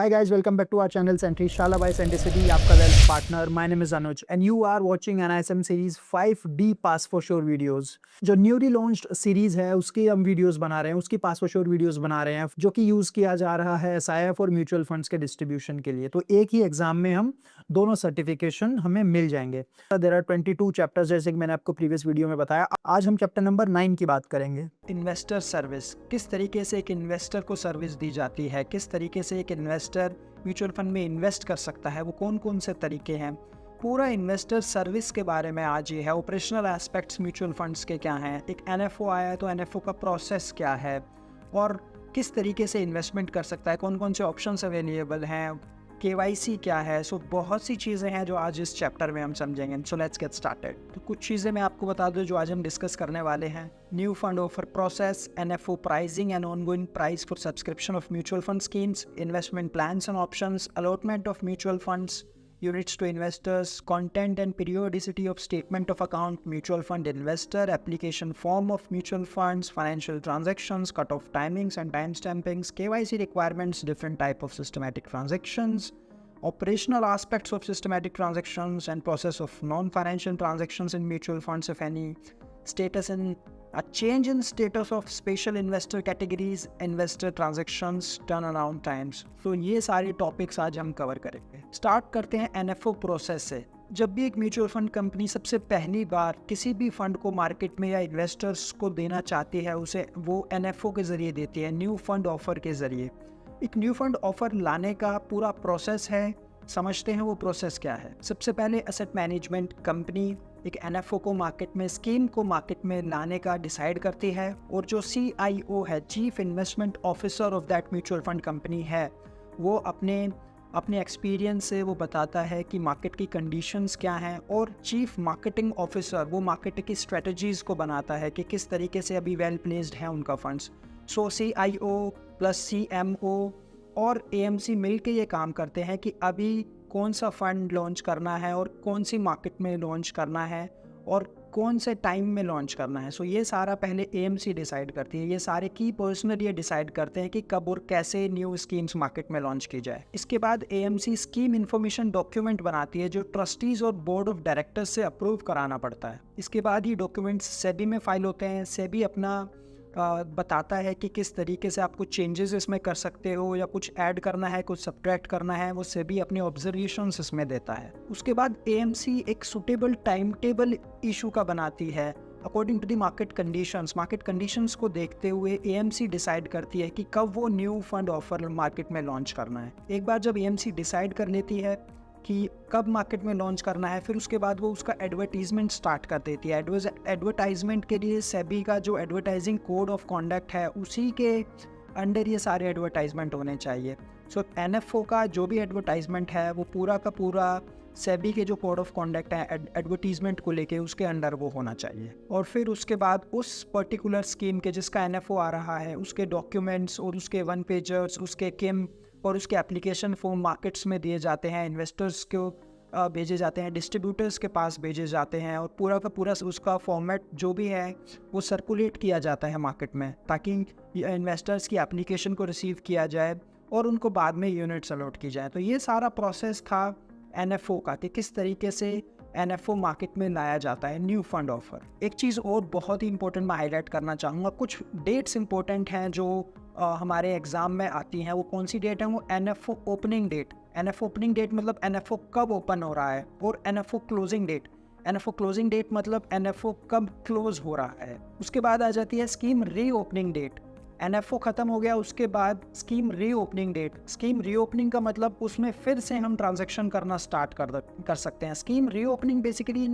Hi guys, welcome back to our channel Sentry Shala by Centricity, आपका wealth partner. My name is Anuj and you are watching NISM series 5D Pass for Sure videos. जो newly launched series है उसकी हम videos बना रहे हैं, उसकी पास for sure videos बना रहे हैं जो कि यूज किया जा रहा है SIF और म्यूचुअल फंड्स के डिस्ट्रीब्यूशन के लिए. तो एक ही एग्जाम में हम दोनों सर्टिफिकेशन हमें मिल जाएंगे. देयर आर 22 चैप्टर्स जैसे कि मैंने आपको प्रीवियस वीडियो में बताया. आज हम चैप्टर नंबर 9 की बात करेंगे. इन्वेस्टर सर्विस, किस तरीके से एक इन्वेस्टर को सर्विस दी जाती है, किस तरीके से एक इन्वेस्टर म्यूचुअल फंड में इन्वेस्ट कर सकता है, वो कौन कौन से तरीके हैं. पूरा इन्वेस्टर सर्विस के बारे में आज ये है. ऑपरेशनल एस्पेक्ट्स म्यूचुअल फंड्स के क्या हैं, एक NFO आया है तो NFO का प्रोसेस क्या है और किस तरीके से इन्वेस्टमेंट कर सकता है, कौन कौन से ऑप्शंस अवेलेबल हैं, KYC क्या है. सो बहुत सी चीज़ें हैं जो आज इस चैप्टर में हम समझेंगे. So let's get started. तो कुछ चीज़ें मैं आपको बता दूं जो आज हम डिस्कस करने वाले हैं. New fund offer process, NFO pricing and ongoing price for subscription of mutual fund schemes, investment plans and options, allotment of mutual funds, units to investors, content and periodicity of statement of account, mutual fund investor, application form of mutual funds, financial transactions, cut-off timings and timestampings, KYC requirements, different type of systematic transactions, operational aspects of systematic transactions and process of non-financial transactions in mutual funds, if any, status in a change in status of special investor categories, investor transactions, turnaround times. तो ये सारे topics आज हम cover करेंगे. Start करते हैं NFO process से. जब भी एक म्यूचुअल फंड कंपनी सबसे पहली बार किसी भी फंड को मार्केट में या इन्वेस्टर्स को देना चाहती है, उसे वो NFO के ज़रिए देती है, न्यू फंड ऑफर के ज़रिए. एक न्यू फंड ऑफर लाने का पूरा प्रोसेस है. समझते हैं वो प्रोसेस क्या है. सबसे पहले एसेट मैनेजमेंट कंपनी एक NFO को मार्केट में, स्कीम को मार्केट में लाने का डिसाइड करती है और जो CIO है, chief investment officer of that mutual fund company है, वो अपने एक्सपीरियंस से वो बताता है कि मार्केट की कंडीशंस क्या हैं और चीफ मार्केटिंग ऑफिसर वो मार्केट की स्ट्रेटजीज़ को बनाता है कि किस तरीके से अभी वेल प्लेस्ड है उनका फंड्स. सो CIO प्लस CMO और AMC मिल के ये काम करते हैं कि अभी कौन सा फंड लॉन्च करना है और कौन सी मार्केट में लॉन्च करना है और कौन से टाइम में लॉन्च करना है. सो ये सारा पहले AMC डिसाइड करती है. ये सारे की पर्सनल ये डिसाइड करते हैं कि कब और कैसे न्यू स्कीम्स मार्केट में लॉन्च की जाए. इसके बाद AMC स्कीम इन्फॉर्मेशन डॉक्यूमेंट बनाती है जो ट्रस्टीज़ और बोर्ड ऑफ डायरेक्टर्स से अप्रूव कराना पड़ता है. इसके बाद ही डॉक्यूमेंट्स सेबी में फाइल होते हैं. सेबी अपना बताता है कि किस तरीके से आप कुछ चेंजेस इसमें कर सकते हो या कुछ ऐड करना है, कुछ सब्ट्रैक्ट करना है, वो सेबी अपने ऑब्जर्वेशंस इसमें देता है. उसके बाद AMC एक सुटेबल टाइम टेबल इशू का बनाती है according to the market conditions. Market conditions को देखते हुए AMC डिसाइड करती है कि कब वो न्यू फंड ऑफर मार्केट में लॉन्च करना है. एक बार जब AMC डिसाइड कर लेती है कि कब मार्केट में लॉन्च करना है, फिर उसके बाद वो उसका एडवर्टीजमेंट स्टार्ट कर देती है. एडवर्टाइजमेंट के लिए सेबी का जो एडवर्टाइजिंग कोड ऑफ कॉन्डक्ट है उसी के अंडर ये सारे एडवर्टाइजमेंट होने चाहिए. सो NFO का जो भी एडवर्टाइजमेंट है वो पूरा का पूरा सेबी के जो कोड ऑफ कॉन्डक्ट है एडवर्टीजमेंट को लेके उसके अंडर वो होना चाहिए. और फिर उसके बाद उस पर्टिकुलर स्कीम के जिसका NFO आ रहा है उसके डॉक्यूमेंट्स और उसके 1 पेजर्स, उसके किम और उसके एप्लीकेशन फॉर्म मार्केट्स में दिए जाते हैं, इन्वेस्टर्स को भेजे जाते हैं, डिस्ट्रीब्यूटर्स के पास भेजे जाते हैं और पूरा का पूरा उसका फॉर्मेट जो भी है वो सर्कुलेट किया जाता है मार्केट में ताकि इन्वेस्टर्स की एप्लीकेशन को रिसीव किया जाए और उनको बाद में यूनिट्स अलॉट की जाए. तो ये सारा प्रोसेस था NFO का कि किस तरीके से NFO मार्केट में लाया जाता है न्यू फंड ऑफर. एक चीज़ और बहुत ही इंपॉर्टेंट मैं हाईलाइट करना चाहूँगा. कुछ डेट्स इंपॉर्टेंट हैं जो हमारे एग्ज़ाम में आती हैं. वो कौन सी डेट है? वो NFO opening date. NFO opening date मतलब NFO कब ओपन हो रहा है और NFO closing date. NFO closing date मतलब NFO कब क्लोज हो रहा है. उसके बाद आ जाती है स्कीम री ओपनिंग डेट. NFO ख़त्म हो गया उसके बाद स्कीम री ओपनिंग डेट. स्कीम री ओपनिंग का मतलब उसमें फिर से हम ट्रांजैक्शन करना स्टार्ट कर सकते हैं. स्कीम री ओपनिंग बेसिकली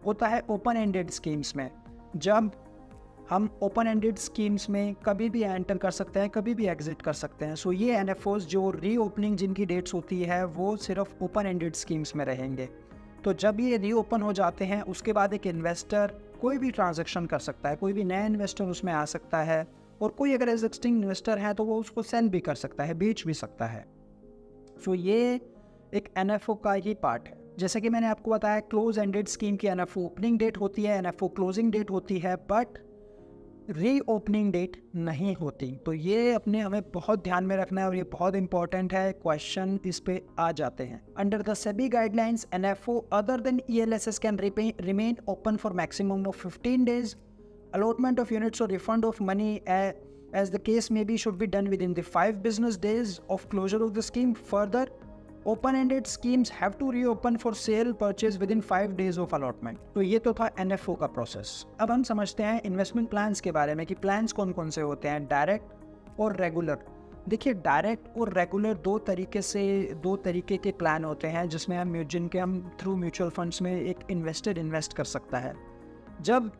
होता है ओपन एंडेड स्कीम्स में. जब हम ओपन एंडेड स्कीम्स में कभी भी एंटर कर सकते हैं, कभी भी एग्जिट कर सकते हैं. सो ये NFOs जो री ओपनिंग जिनकी डेट्स होती है वो सिर्फ ओपन एंडेड स्कीम्स में रहेंगे. तो जब ये री ओपन हो जाते हैं उसके बाद एक इन्वेस्टर कोई भी ट्रांजैक्शन कर सकता है, कोई भी नया इन्वेस्टर उसमें आ सकता है और कोई अगर एग्जिस्टिंग इन्वेस्टर है तो वो उसको सेल भी कर सकता है, बेच भी सकता है. सो ये एक NFO का ही पार्ट है. जैसे कि मैंने आपको बताया क्लोज एंडेड स्कीम की NFO ओपनिंग डेट होती है, NFO क्लोजिंग डेट होती है, बट रीओपनिंग डेट नहीं होती। तो ये अपने हमें बहुत ध्यान में रखना है और ये बहुत इंपॉर्टेंट है, क्वेश्चन इस पे आ जाते हैं। Under the SEBI guidelines NFO other than ELSS can remain open for maximum of 15 days. Allotment of units or refund of money as the case may be should be done within the 5 business days of closure of the scheme. Further, open-ended schemes have to reopen for sale purchase within 5 days of allotment. तो ये तो था NFO का process. अब हम समझते हैं investment plans के बारे में कि प्लान्स कौन कौन से होते हैं, डायरेक्ट और रेगुलर। देखिए, डायरेक्ट और रेगुलर दो तरीके के प्लान होते हैं जिनके हम थ्रू म्यूचुअल फंड्स में एक इन्वेस्टर इन्वेस्ट कर सकता है। जब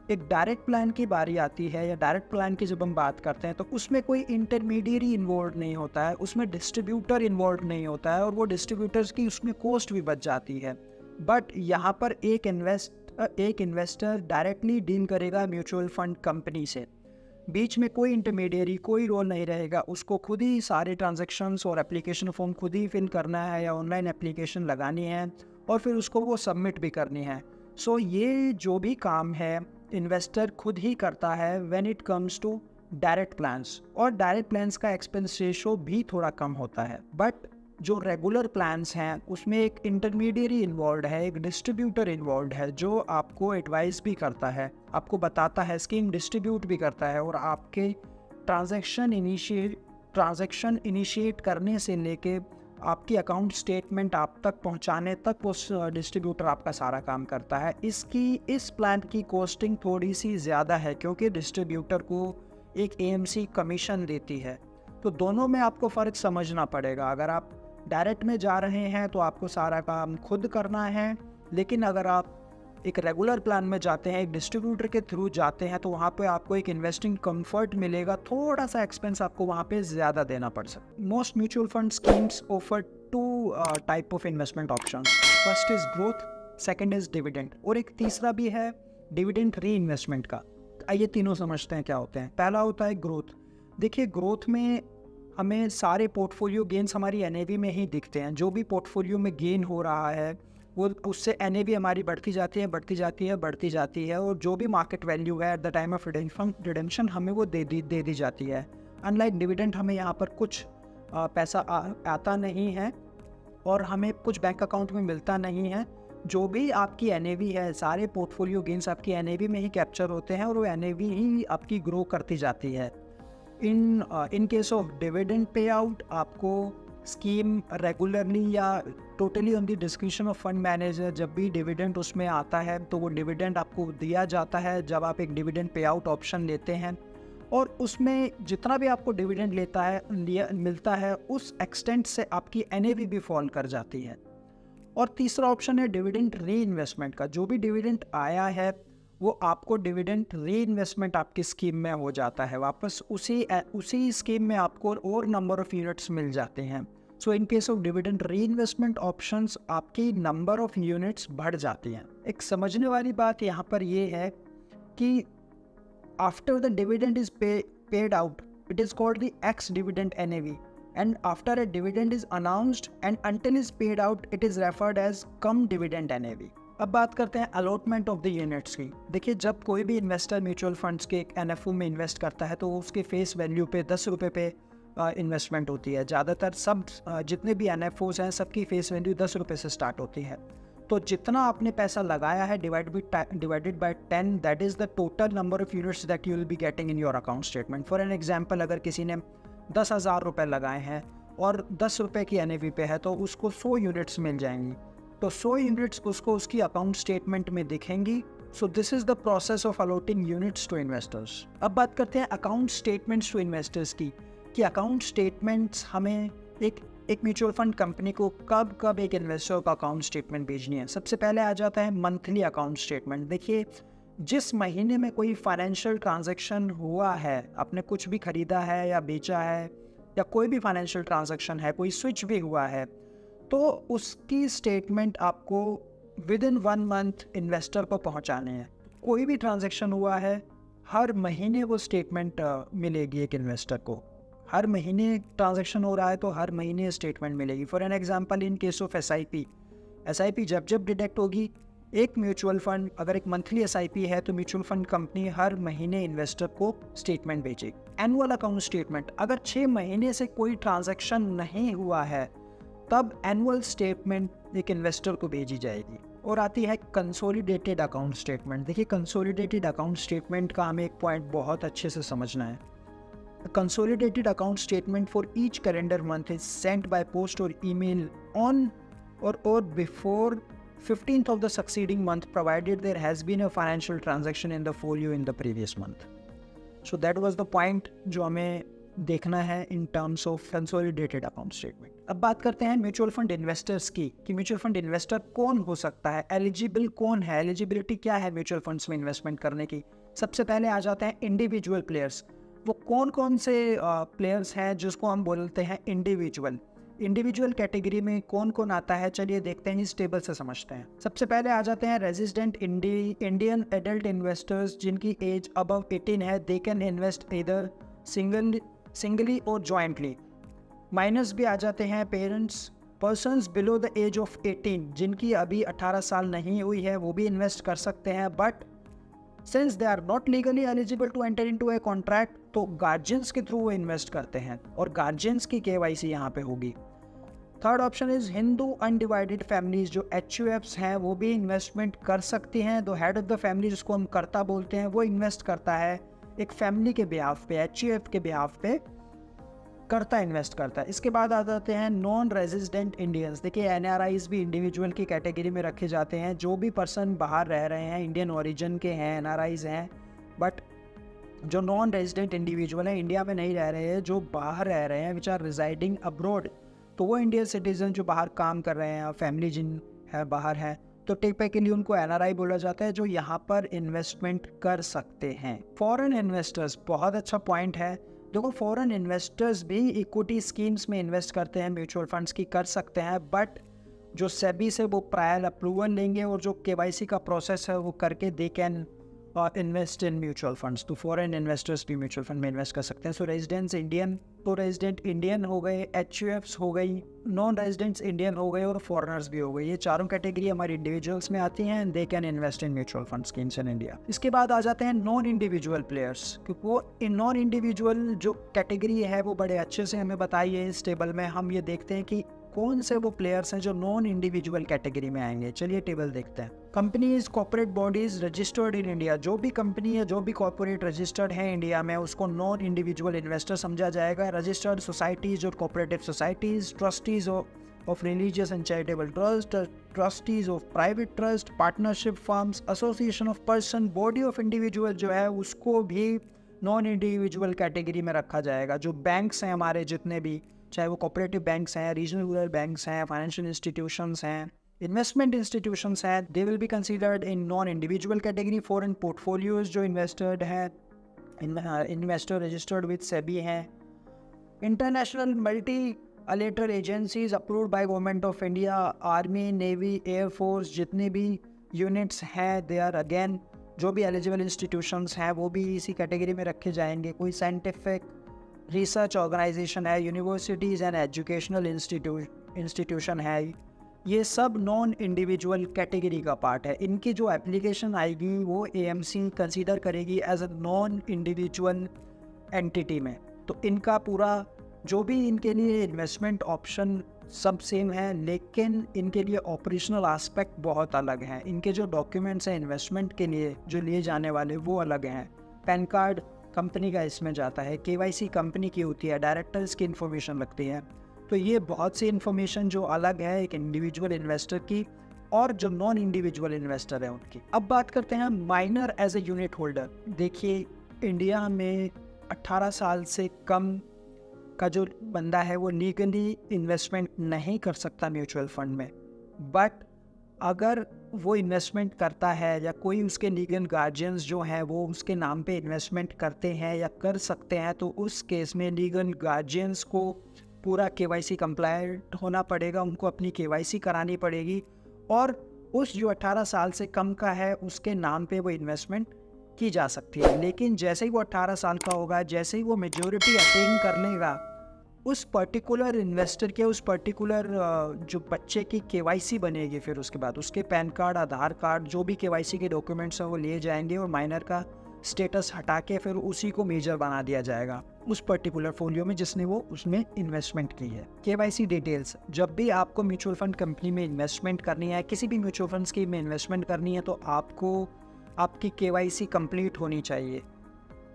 एक डायरेक्ट प्लान की बारी आती है या डायरेक्ट प्लान की जब हम बात करते हैं तो उसमें कोई इंटरमीडियरी इन्वॉल्व नहीं होता है, उसमें डिस्ट्रीब्यूटर इन्वॉल्व नहीं होता है और वो डिस्ट्रीब्यूटर्स की उसमें कॉस्ट भी बच जाती है। बट यहाँ पर एक इन्वेस्टर डायरेक्टली डील करेगा म्यूचुअल फंड कंपनी से, बीच में कोई इंटरमीडियरी, कोई रोल नहीं रहेगा। उसको खुद ही सारे ट्रांजेक्शन्स और एप्लीकेशन फॉर्म खुद ही फिल करना है या ऑनलाइन एप्लीकेशन लगानी है और फिर उसको वो सबमिट भी करनी है। सो ये जो भी काम है इन्वेस्टर खुद ही करता है when it comes to direct plans, और डायरेक्ट प्लान्स का एक्सपेंस रेशो भी थोड़ा कम होता है। बट जो रेगुलर प्लान्स हैं उसमें एक इंटरमीडियरी इन्वॉल्व है, एक डिस्ट्रीब्यूटर इन्वॉल्व है जो आपको एडवाइस भी करता है, आपको बताता है, स्कीम डिस्ट्रीब्यूट भी करता है और आपके ट्रांजैक्शन इनिशिएट करने से लेके आपकी अकाउंट स्टेटमेंट आप तक पहुंचाने तक वो डिस्ट्रीब्यूटर आपका सारा काम करता है। इस प्लान की कॉस्टिंग थोड़ी सी ज़्यादा है क्योंकि डिस्ट्रीब्यूटर को एक एएमसी कमीशन देती है। तो दोनों में आपको फ़र्क समझना पड़ेगा। अगर आप डायरेक्ट में जा रहे हैं तो आपको सारा काम खुद करना है, लेकिन अगर आप एक रेगुलर प्लान में जाते हैं, एक डिस्ट्रीब्यूटर के थ्रू जाते हैं, तो वहाँ पे आपको एक इन्वेस्टिंग कंफर्ट मिलेगा, थोड़ा सा एक्सपेंस आपको वहाँ पे ज़्यादा देना पड़ सकता है। Most mutual fund schemes offer 2 type of investment option. First is growth, second is dividend, और एक तीसरा भी है डिविडेंड री इन्वेस्टमेंट का। आइए तीनों समझते हैं क्या होते हैं। पहला होता है ग्रोथ। देखिए, ग्रोथ में हमें सारे पोर्टफोलियो गेन्स हमारी एनएवी में ही दिखते हैं। जो भी पोर्टफोलियो में गेन हो रहा है वो उससे एनएवी हमारी बढ़ती जाती है और जो भी मार्केट वैल्यू है at the time of redemption हमें वो दे दी जाती है। अनलाइक डिविडेंड हमें यहाँ पर कुछ पैसा आता नहीं है और हमें कुछ बैंक अकाउंट में मिलता नहीं है। जो भी आपकी एनएवी है, सारे पोर्टफोलियो गेन्स आपकी एनएवी में ही कैप्चर होते हैं और वो एनएवी ही आपकी ग्रो करती जाती है। In case of dividend pay out, आपको स्कीम रेगुलरली या totally on the description of fund manager जब भी डिविडेंड उसमें आता है तो वो डिविडेंड आपको दिया जाता है जब आप एक डिविडेंड पे आउट ऑप्शन लेते हैं, और उसमें जितना भी आपको डिविडेंड मिलता है उस एक्सटेंट से आपकी एनएवी भी फॉल कर जाती है। और तीसरा ऑप्शन है डिविडेंड री इन्वेस्टमेंट का। जो भी डिविडेंड आया है वो आपको डिविडेंड री इन्वेस्टमेंट आपकी स्कीम में हो जाता है, वापस उसी स्कीम में आपको और नंबर ऑफ यूनिट्स मिल जाते हैं। सो इन केस ऑफ डिविडेंड री इन्वेस्टमेंट ऑप्शंस आपकी नंबर ऑफ यूनिट्स बढ़ जाती हैं। एक समझने वाली बात यहाँ पर ये है कि after the dividend is paid out it is called the x dividend NAV, and after a dividend is announced and until is paid out it is referred as come dividend NAV। अब बात करते हैं allotment of the units की। देखिए, जब कोई भी investor mutual funds के एक एनएफओ में इन्वेस्ट करता है तो उसके फेस वैल्यू पे 10 रुपये पे इन्वेस्टमेंट होती है। ज़्यादातर सब जितने भी एनएफओज हैं सबकी फेस वैल्यू 10 रुपये से स्टार्ट होती है। तो जितना आपने पैसा लगाया है divided by 10, that is the total number of units that you will be getting in your account statement. For an example, अगर किसी ने 10,000 रुपये लगाए हैं और 10 रुपये की एनएवी पे है तो उसको 100 यूनिट्स मिल जाएंगी। तो 100 यूनिट्स उसको उसकी अकाउंट स्टेटमेंट में दिखेंगी। So this is the process of allotting units to investors. अब बात करते हैं अकाउंट स्टेटमेंट्स टू इन्वेस्टर्स की, कि अकाउंट स्टेटमेंट्स हमें एक म्यूचुअल फंड कंपनी को कब एक इन्वेस्टर का अकाउंट स्टेटमेंट भेजनी है। सबसे पहले आ जाता है मंथली अकाउंट स्टेटमेंट। देखिए, जिस महीने में कोई फाइनेंशियल ट्रांजैक्शन हुआ है, आपने कुछ भी खरीदा है या बेचा है या कोई भी फाइनेंशियल ट्रांजैक्शन है, कोई स्विच भी हुआ है, तो उसकी स्टेटमेंट आपको विद इन 1 मंथ इन्वेस्टर को पहुंचाने हैं। कोई भी ट्रांजैक्शन हुआ है हर महीने वो स्टेटमेंट मिलेगी एक इन्वेस्टर को। हर महीने ट्रांजैक्शन हो रहा है तो हर महीने स्टेटमेंट मिलेगी। For an example, in case of SIP जब डिडक्ट होगी एक म्यूचुअल फंड अगर एक मंथली एसआईपी है तो म्यूचुअल फंड कंपनी हर महीने इन्वेस्टर को स्टेटमेंट भेजेगी। एनुअल अकाउंट स्टेटमेंट, अगर 6 महीने से कोई ट्रांजैक्शन नहीं हुआ है तब एनुअल स्टेटमेंट एक इन्वेस्टर को भेजी जाएगी। और आती है कंसोलिडेटेड अकाउंट स्टेटमेंट। देखिए, कंसोलिडेटेड अकाउंट स्टेटमेंट का हमें एक पॉइंट बहुत अच्छे से समझना है। Consolidated account statement for each calendar month is sent by post और email on or before 15th of the succeeding month provided there has been a financial transaction in the folio in the previous month. So that was the point जो हमें देखना है in terms of consolidated account statement. अब बात करते हैं mutual fund investors की कि म्यूचुअल फंड इन्वेस्टर कौन हो सकता है, एलिजिबल कौन है, एलिजिबिलिटी क्या है म्यूचुअल फंड्स में इन्वेस्टमेंट करने की। सबसे पहले आ जाते हैं इंडिविजुअल प्लेयर्स। वो कौन कौन से प्लेयर्स हैं जिसको हम बोलते हैं इंडिविजुअल। इंडिविजुअल कैटेगरी में कौन कौन आता है, चलिए देखते हैं, इस टेबल से समझते हैं। सबसे पहले आ जाते हैं रेजिडेंट इंडियन एडल्ट इन्वेस्टर्स जिनकी एज अबव 18 है। दे कैन इन्वेस्ट इधर सिंगली और जॉइंटली। माइनस भी आ जाते हैं parents, persons below the age of 18 जिनकी अभी 18 साल नहीं हुई है, वो भी इन्वेस्ट कर सकते हैं। But since they are not legally eligible to enter into a contract, तो गार्जियंस के थ्रू वो इन्वेस्ट करते हैं और गार्जियंस की केवाईसी यहाँ पे होगी। Third option is Hindu undivided families, जो HUFs हैं वो भी इन्वेस्टमेंट कर सकती हैं। The head of the family जिसको हम कर्ता बोलते हैं वो इन्वेस्ट करता है एक फैमिली के बिहाफ पे, HUF के बिहाफ पे करता इन्वेस्ट करता है। इसके बाद आ जाते हैं नॉन रेजिडेंट इंडियंस। देखिए, NRIs भी इंडिविजुअल की कैटेगरी में रखे जाते हैं। जो भी पर्सन बाहर रह रहे हैं, इंडियन ओरिजिन के हैं, NRIs हैं, बट जो नॉन रेजिडेंट इंडिविजुअल है, इंडिया में नहीं रह रहे हैं, जो बाहर रह रहे हैं, विच आर रिजाइडिंग अब्रॉड, तो वो इंडियन सिटीजन जो बाहर काम कर रहे हैं, फैमिली जिन है बाहर है, तो टिपिकली उनको NRI बोला जाता है, जो यहाँ पर इन्वेस्टमेंट कर सकते हैं। फॉरेन इन्वेस्टर्स, बहुत अच्छा पॉइंट है। देखो, फॉरेन इन्वेस्टर्स भी इक्विटी स्कीम्स में इन्वेस्ट करते हैं, म्यूचुअल फंड्स की कर सकते हैं, बट जो सेबी से वो प्रायर अप्रूवल लेंगे और जो KYC का प्रोसेस है वो करके दे can invest in mutual funds. तो फॉरेन इन्वेस्टर्स भी म्यूचुअल फंड में इन्वेस्ट कर सकते हैं। सो रेजिडेंट्स इंडियन, तो रेजिडेंट इंडियन हो गए, HUFs हो गई, नॉन रेजिडेंट्स इंडियन हो गए और फॉरेनर्स भी हो गए। ये चारों कैटेगरी हमारी इंडिविजुअल्स में आती हैं, दे can invest in mutual fund schemes in India. इसके बाद आ जाते हैं नॉन इंडिविजुअल प्लेयर्स, क्योंकि वो इन नॉन इंडिविजुअल जो कैटेगरी है वो बड़े अच्छे से हमें बताई है। इस टेबल में हम ये देखते हैं कि कौन से वो प्लेयर्स हैं जो नॉन इंडिविजुअल कैटेगरी में आएंगे। चलिए टेबल देखते हैं। Companies, corporate bodies registered in India, जो भी कंपनी है, जो भी कॉर्पोरेट रजिस्टर्ड है इंडिया में, उसको नॉन इंडिविजुअल इन्वेस्टर समझा जाएगा। रजिस्टर्ड सोसाइटीज और cooperative societies, trustees of religious and charitable trust, trustees of private trust, partnership firms, association of person, body of individual जो है उसको भी नॉन इंडिविजुअल कैटेगरी में रखा जाएगा। जो बैंक्स हैं हमारे जितने भी, चाहे वो कोऑपरेटिव बैंक्स हैं, रीजनल रूरल बैंक्स हैं, फाइनेंशियल इंस्टीट्यूशंस हैं, इन्वेस्टमेंट इंस्टीट्यूशंस हैं, they will be considered in non individual category. Foreign portfolios जो इन्वेस्टर्ड हैं, इन्वेस्टर रजिस्टर्ड विद सेबी हैं। International multilateral agencies approved by government of India, army, navy, air force, जितने भी units हैं, they are again, जो भी eligible institutions हैं वो भी इसी कैटेगरी में रखे जाएंगे। कोई साइंटिफिक रिसर्च ऑर्गेनाइजेशन है, यूनिवर्सिटीज़ एंड एजुकेशनल इंस्टीट्यूशन है, ये सब नॉन इंडिविजुअल कैटेगरी का पार्ट है। इनकी जो एप्लीकेशन आएगी वो AMC कंसीडर करेगी as a non individual entity में। तो इनका पूरा जो भी इनके लिए इन्वेस्टमेंट ऑप्शन सब सेम है, लेकिन इनके लिए ऑपरेशनल एस्पेक्ट बहुत अलग हैं। इनके जो डॉक्यूमेंट्स हैं इन्वेस्टमेंट के लिए जो लिए जाने वाले वो अलग हैं। पैन कार्ड कंपनी का इसमें जाता है, KYC कंपनी की होती है, डायरेक्टर्स की इन्फॉर्मेशन लगती है। तो ये बहुत सी इन्फॉर्मेशन जो अलग है एक इंडिविजुअल इन्वेस्टर की और जो नॉन इंडिविजुअल इन्वेस्टर है उनकी। अब बात करते हैं minor as a unit holder. देखिए, इंडिया में 18 साल से कम का जो बंदा है वो लीगली इन्वेस्टमेंट नहीं कर सकता म्यूचुअल फंड में, बट अगर वो इन्वेस्टमेंट करता है या कोई उसके लीगल गार्जियंस जो हैं वो उसके नाम पे इन्वेस्टमेंट करते हैं या कर सकते हैं, तो उस केस में लीगल गार्जियंस को पूरा KYC कंप्लायंट होना पड़ेगा, उनको अपनी KYC करानी पड़ेगी और उस जो 18 साल से कम का है उसके नाम पे वो इन्वेस्टमेंट की जा सकती है। लेकिन जैसे ही वो 18 साल का होगा, जैसे ही वो मेजॉरिटी अटेन कर लेगा, उस पर्टिकुलर इन्वेस्टर के उस पर्टिकुलर जो बच्चे की केवाईसी बनेगी, फिर उसके बाद उसके पैन कार्ड, आधार कार्ड, जो भी केवाईसी के डॉक्यूमेंट्स हैं वो लिए जाएंगे और माइनर का स्टेटस हटा के फिर उसी को मेजर बना दिया जाएगा उस पर्टिकुलर फोलियो में जिसने वो उसमें इन्वेस्टमेंट की है। केवाईसी डिटेल्स, जब भी आपको म्यूचुअल फंड कंपनी में इन्वेस्टमेंट करनी है, किसी भी म्यूचुअल फंड स्कीम में इन्वेस्टमेंट करनी है, तो आपको आपकी केवाईसी कंप्लीट होनी चाहिए।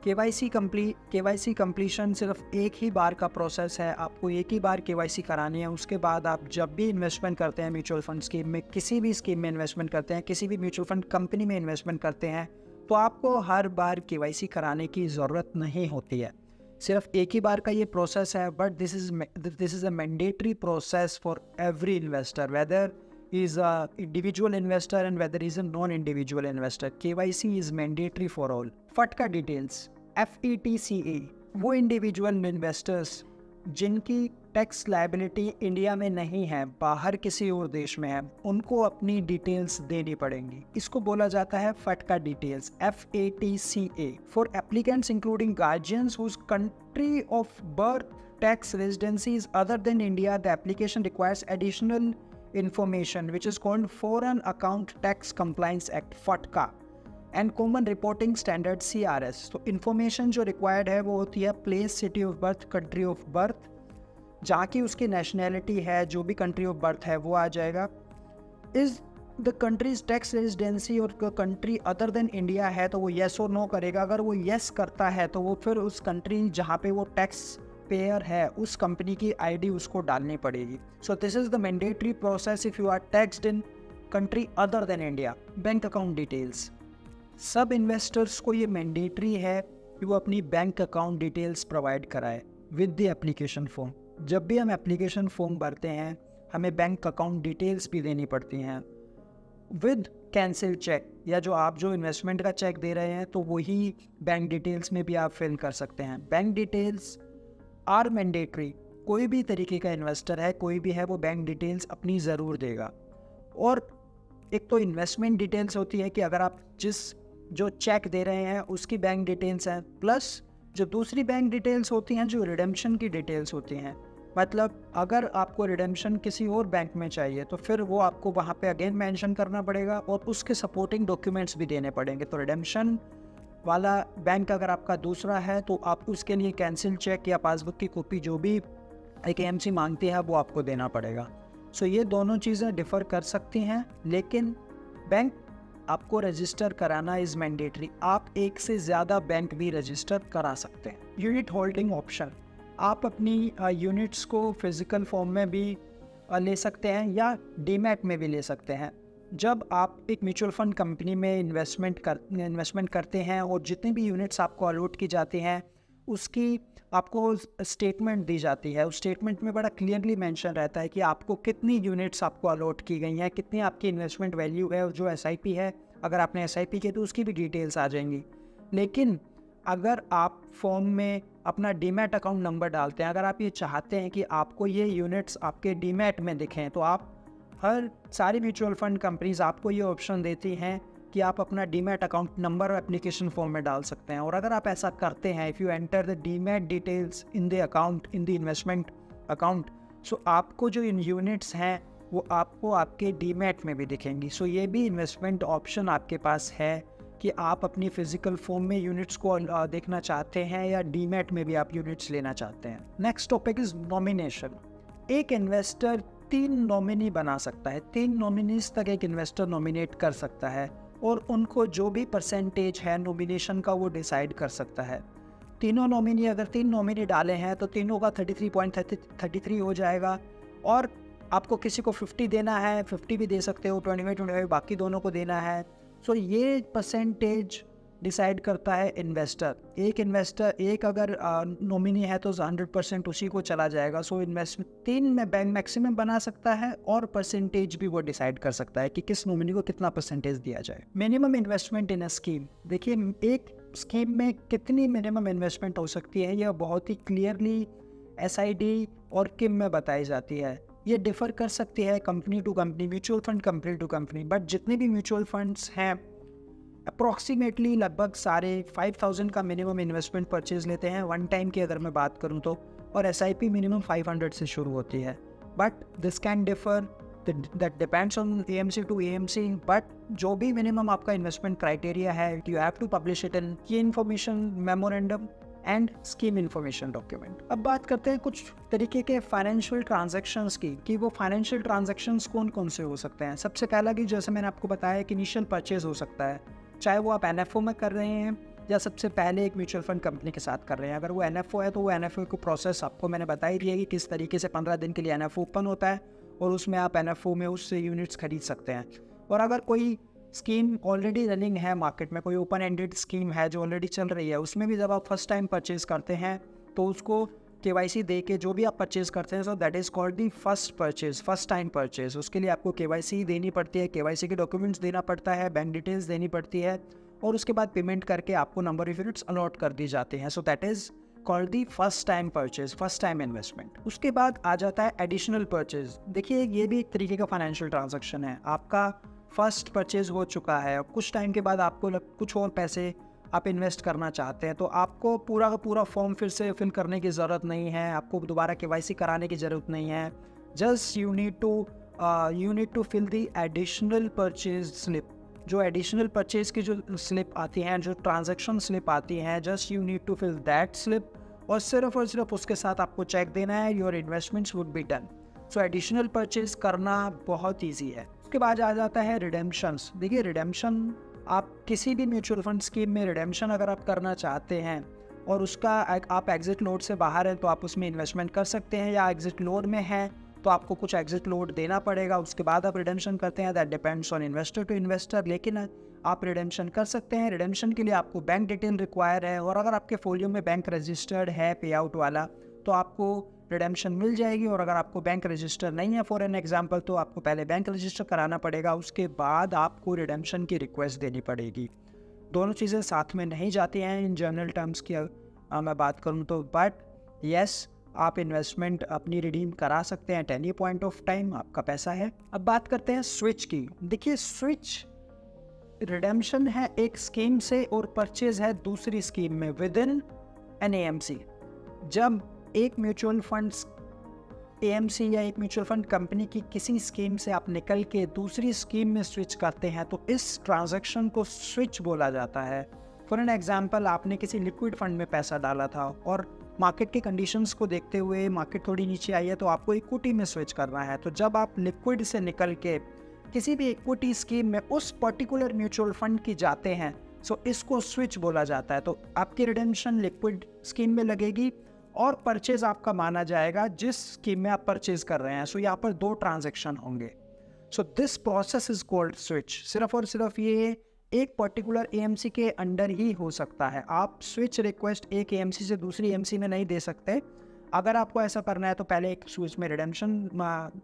केवाईसी कंप्लीशन सिर्फ एक ही बार का प्रोसेस है, आपको एक ही बार केवाईसी करानी है। उसके बाद आप जब भी इन्वेस्टमेंट करते हैं म्यूचुअल फंड स्कीम में, किसी भी स्कीम में इन्वेस्टमेंट करते हैं, किसी भी म्यूचुअल फंड कंपनी में इन्वेस्टमेंट करते हैं, तो आपको हर बार केवाईसी कराने की ज़रूरत नहीं होती है। सिर्फ एक ही बार का ये प्रोसेस है, but this is a mandatory process for every investor, whether is a individual investor and whether is a non-individual investor. KYC is mandatory for all. FATCA details, FETCA, वो इंडिविजुअल इन्वेस्टर्स जिनकी tax liability India में नहीं है, बाहर किसी और देश में है, उनको अपनी डिटेल्स देनी पड़ेंगी। इसको बोला जाता है FATCA details, FATCA, for applicants including guardians whose country of birth tax residency is other than India. The application requires additional information which is called Foreign Account Tax Compliance Act, FATCA, and Common Reporting Standard, CRS। तो information जो required है वो होती है place, city of birth, country of birth, जहाँ की उसकी nationality है, जो भी country of birth है वो आ जाएगा। Is the country's tax residency और country other than India है तो वो yes और no करेगा। अगर वो yes करता है तो वो फिर उस country जहाँ पे वो tax पेयर है उस कंपनी की आईडी उसको डालनी पड़ेगी। So this is the mandatory process if you are taxed in country other than India. Bank account details, सब इन्वेस्टर्स को ये मैंडेटरी है कि वो अपनी बैंक अकाउंट डिटेल्स प्रोवाइड कराए विद द एप्लीकेशन फॉर्म। जब भी हम एप्लीकेशन फॉर्म भरते हैं हमें बैंक अकाउंट डिटेल्स भी देनी पड़ती हैं विद कैंसिल चेक, या जो इन्वेस्टमेंट का चेक दे रहे हैं तो वही बैंक डिटेल्स में भी आप फिल कर सकते हैं। बैंक डिटेल्स आर मैंडेटरी, कोई भी तरीके का इन्वेस्टर है, कोई भी है, वो बैंक डिटेल्स अपनी ज़रूर देगा। और एक तो इन्वेस्टमेंट डिटेल्स होती है कि अगर आप जो चेक दे रहे हैं उसकी बैंक डिटेल्स हैं, प्लस जो दूसरी बैंक डिटेल्स होती हैं जो रिडेम्पशन की डिटेल्स होती हैं। मतलब अगर आपको रिडेम्पशन किसी और बैंक में चाहिए तो फिर वो आपको वहाँ पे अगेन मेंशन करना पड़ेगा और उसके सपोर्टिंग डॉक्यूमेंट्स भी देने पड़ेंगे। तो रिडेम्पशन वाला बैंक अगर आपका दूसरा है तो आप उसके लिए कैंसिल चेक या पासबुक की कॉपी जो भी एक AMC मांगती है वो आपको देना पड़ेगा। सो ये दोनों चीज़ें डिफ़र कर सकती हैं, लेकिन बैंक आपको रजिस्टर कराना इज़ मैंडेटरी। आप एक से ज़्यादा बैंक भी रजिस्टर करा सकते हैं। यूनिट होल्डिंग ऑप्शन, आप अपनी यूनिट्स को फिज़िकल फॉर्म में भी ले सकते हैं या डीमैट में भी ले सकते हैं। जब आप एक म्यूचुअल फंड कंपनी में इन्वेस्टमेंट करते हैं और जितनी भी यूनिट्स आपको अलॉट की जाती हैं उसकी आपको स्टेटमेंट दी जाती है। उस स्टेटमेंट में बड़ा क्लियरली मेंशन रहता है कि आपको कितनी यूनिट्स आपको अलॉट की गई हैं, कितनी आपकी इन्वेस्टमेंट वैल्यू है, और जो SIP है अगर आपने SIP की तो उसकी भी डिटेल्स आ जाएंगी। लेकिन अगर आप फॉर्म में अपना डीमैट अकाउंट नंबर डालते हैं, अगर आप ये चाहते हैं कि आपको ये यूनिट्स आपके डीमैट में दिखें, तो आप सारी म्यूचुअल फंड कंपनीज आपको ये ऑप्शन देती हैं कि आप अपना demat account number application form में डाल सकते हैं। और अगर आप ऐसा करते हैं, if you enter the demat details in the account, in the investment account, so आपको जो इन यूनिट्स हैं वो आपको आपके डीमैट में भी दिखेंगी। सो ये भी इन्वेस्टमेंट ऑप्शन आपके पास है कि आप अपनी फिजिकल फॉर्म में यूनिट्स को देखना चाहते हैं या डीमैट में भी आप यूनिट्स लेना चाहते हैं। Next topic is nomination. एक इन्वेस्टर 3 नॉमिनी बना सकता है, 3 नॉमिनीज तक एक इन्वेस्टर नॉमिनेट कर सकता है और उनको जो भी परसेंटेज है नॉमिनेशन का वो डिसाइड कर सकता है। तीनों नॉमिनी, अगर 3 नॉमिनी डाले हैं तो तीनों का 33.33 हो जाएगा, और आपको किसी को 50 देना है 50 भी दे सकते हो, 25 बाकी दोनों को देना है। सो ये परसेंटेज डिसाइड करता है इन्वेस्टर। एक अगर नॉमिनी है तो 100% उसी को चला जाएगा। सो इन्वेस्टमेंट 3 में बैंक मैक्सिमम बना सकता है और परसेंटेज भी वो डिसाइड कर सकता है कि किस नॉमिनी को कितना परसेंटेज दिया जाए। Minimum investment in a scheme, देखिए एक स्कीम में कितनी मिनिमम इन्वेस्टमेंट हो सकती है यह बहुत ही क्लियरली SID और किम में बताई जाती है। ये डिफ़र कर सकती है company to company, mutual fund company to company, but जितने भी म्यूचुअल फंड्स हैं अप्रॉक्सीमेटली लगभग सारे 5000 का मिनिमम इन्वेस्टमेंट परचेज लेते हैं। वन टाइम की अगर मैं बात करूं तो और SIP मिनिमम 500 से शुरू होती है। But this can differ, that depends on AMC to AMC, but जो भी मिनिमम आपका इन्वेस्टमेंट क्राइटेरिया है, you have to publish it in key information memorandum and scheme information document. अब बात करते हैं कुछ तरीके के फाइनेंशियल ट्रांजैक्शंस की, कि वो फाइनेंशियल ट्रांजैक्शंस कौन कौन से हो सकते हैं। सबसे पहला कि जैसे मैंने आपको बताया कि इनिशियल परचेज हो सकता है, चाहे वो आप NFO में कर रहे हैं या सबसे पहले एक म्यूचुअल फंड कंपनी के साथ कर रहे हैं। अगर वो NFO है तो वो NFO को प्रोसेस आपको मैंने बता ही दिया कि किस तरीके से 15 दिन के लिए NFO ओपन होता है और उसमें आप NFO में उससे यूनिट्स खरीद सकते हैं। और अगर कोई स्कीम ऑलरेडी रनिंग है मार्केट में, कोई ओपन एंडेड स्कीम है जो ऑलरेडी चल रही है, उसमें भी जब आप फर्स्ट टाइम परचेज करते हैं तो उसको KYC दे के जो भी आप परचेज करते हैं, so that is called the first purchase, first time purchase. उसके लिए आपको KYC देनी पड़ती है, KYC के डॉक्यूमेंट्स देना पड़ता है, बैंक डिटेल्स देनी पड़ती है और उसके बाद पेमेंट करके आपको नंबर ऑफ यूनिट्स अलॉट कर दी जाते हैं। So that is called the first time purchase, first time investment. उसके बाद आ जाता है एडिशनल परचेज। देखिए ये भी एक तरीके का फाइनेंशियल ट्रांजैक्शन है। आपका फर्स्ट परचेज हो चुका है, कुछ टाइम के बाद आपको कुछ और पैसे आप इन्वेस्ट करना चाहते हैं, तो आपको पूरा का पूरा फॉर्म फिर से फिल करने की ज़रूरत नहीं है, आपको दोबारा KYC कराने की ज़रूरत नहीं है। Just you need to fill the additional purchase slip. जो एडिशनल परचेज की जो स्लिप आती हैं, जो ट्रांजैक्शन स्लिप आती हैं, just you need to fill that slip और सिर्फ उसके साथ आपको चेक देना है, your investments would be done. So additional purchase करना बहुत ईजी है। उसके बाद आ जाता है रिडेम्पशंस। देखिए रिडेम्पशन, आप किसी भी म्यूचुअल फंड स्कीम में रिडेम्पशन अगर आप करना चाहते हैं और उसका आप एग्जिट लोड से बाहर हैं तो आप उसमें इन्वेस्टमेंट कर सकते हैं, या एग्जिट लोड में हैं तो आपको कुछ एग्जिट लोड देना पड़ेगा, उसके बाद आप रिडेम्पशन करते हैं। That depends on investor to investor, लेकिन आप रिडेम्पशन कर सकते हैं। रिडेम्पशन के लिए आपको बैंक डिटेल रिक्वायर है और अगर आपके फोलियो में बैंक रजिस्टर्ड है पे आउट वाला तो आपको रिडेम्पशन मिल जाएगी। और अगर आपको बैंक रजिस्टर नहीं है फॉर एन एग्जांपल, तो आपको पहले बैंक रजिस्टर कराना पड़ेगा, उसके बाद आपको रिडेम्पशन की रिक्वेस्ट देनी पड़ेगी। दोनों चीज़ें साथ में नहीं जाती हैं इन जनरल टर्म्स की मैं बात करूँ तो, बट येस आप इन्वेस्टमेंट अपनी रिडीम करा सकते हैं at any point of time, आपका पैसा है। अब बात करते हैं स्विच की। देखिए स्विच रिडेम्पशन है एक स्कीम से और परचेज है दूसरी स्कीम में विद इन एन AMC। जब एक म्यूचुअल फंड AMC या एक म्यूचुअल फंड कंपनी की किसी स्कीम से आप निकल के दूसरी स्कीम में स्विच करते हैं तो इस ट्रांजैक्शन को स्विच बोला जाता है। फॉर एन एग्जांपल, आपने किसी लिक्विड फंड में पैसा डाला था और मार्केट के कंडीशंस को देखते हुए मार्केट थोड़ी नीचे आई है तो आपको इक्विटी में स्विच करना है। तो जब आप लिक्विड से निकल के किसी भी इक्विटी स्कीम में उस पर्टिकुलर म्यूचुअल फंड की जाते हैं, सो इसको स्विच बोला जाता है। तो आपकी रिडेम्पशन लिक्विड स्कीम में लगेगी और परचेज आपका माना जाएगा जिस स्कीम में आप परचेज कर रहे हैं। सो यहाँ पर दो ट्रांजैक्शन होंगे। So this process is called switch. सिर्फ और सिर्फ ये एक पर्टिकुलर AMC के अंडर ही हो सकता है। आप स्विच रिक्वेस्ट एक AMC से दूसरी AMC में नहीं दे सकते। अगर आपको ऐसा करना है तो पहले एक स्विच में रिडेम्पशन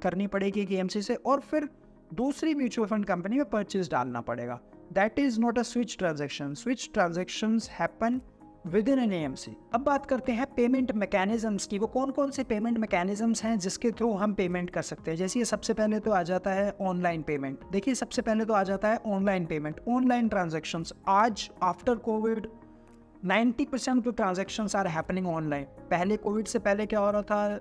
करनी पड़ेगी एक AMC से और फिर दूसरी म्यूचुअल फंड कंपनी में परचेज डालना पड़ेगा। That is not a switch transaction. Switch transactions happen with in an AMC। अब बात करते हैं पेमेंट मैकेनिज्म्स की। वो कौन कौन से पेमेंट मैकेनिज्म्स हैं जिसके थ्रू हम पेमेंट कर सकते हैं। जैसे ये सबसे पहले तो आ जाता है ऑनलाइन पेमेंट। देखिए सबसे पहले तो आ जाता है ऑनलाइन पेमेंट, ऑनलाइन ट्रांजैक्शंस। आज after Covid 90% of transactions are happening online. पहले कोविड से पहले क्या हो रहा था,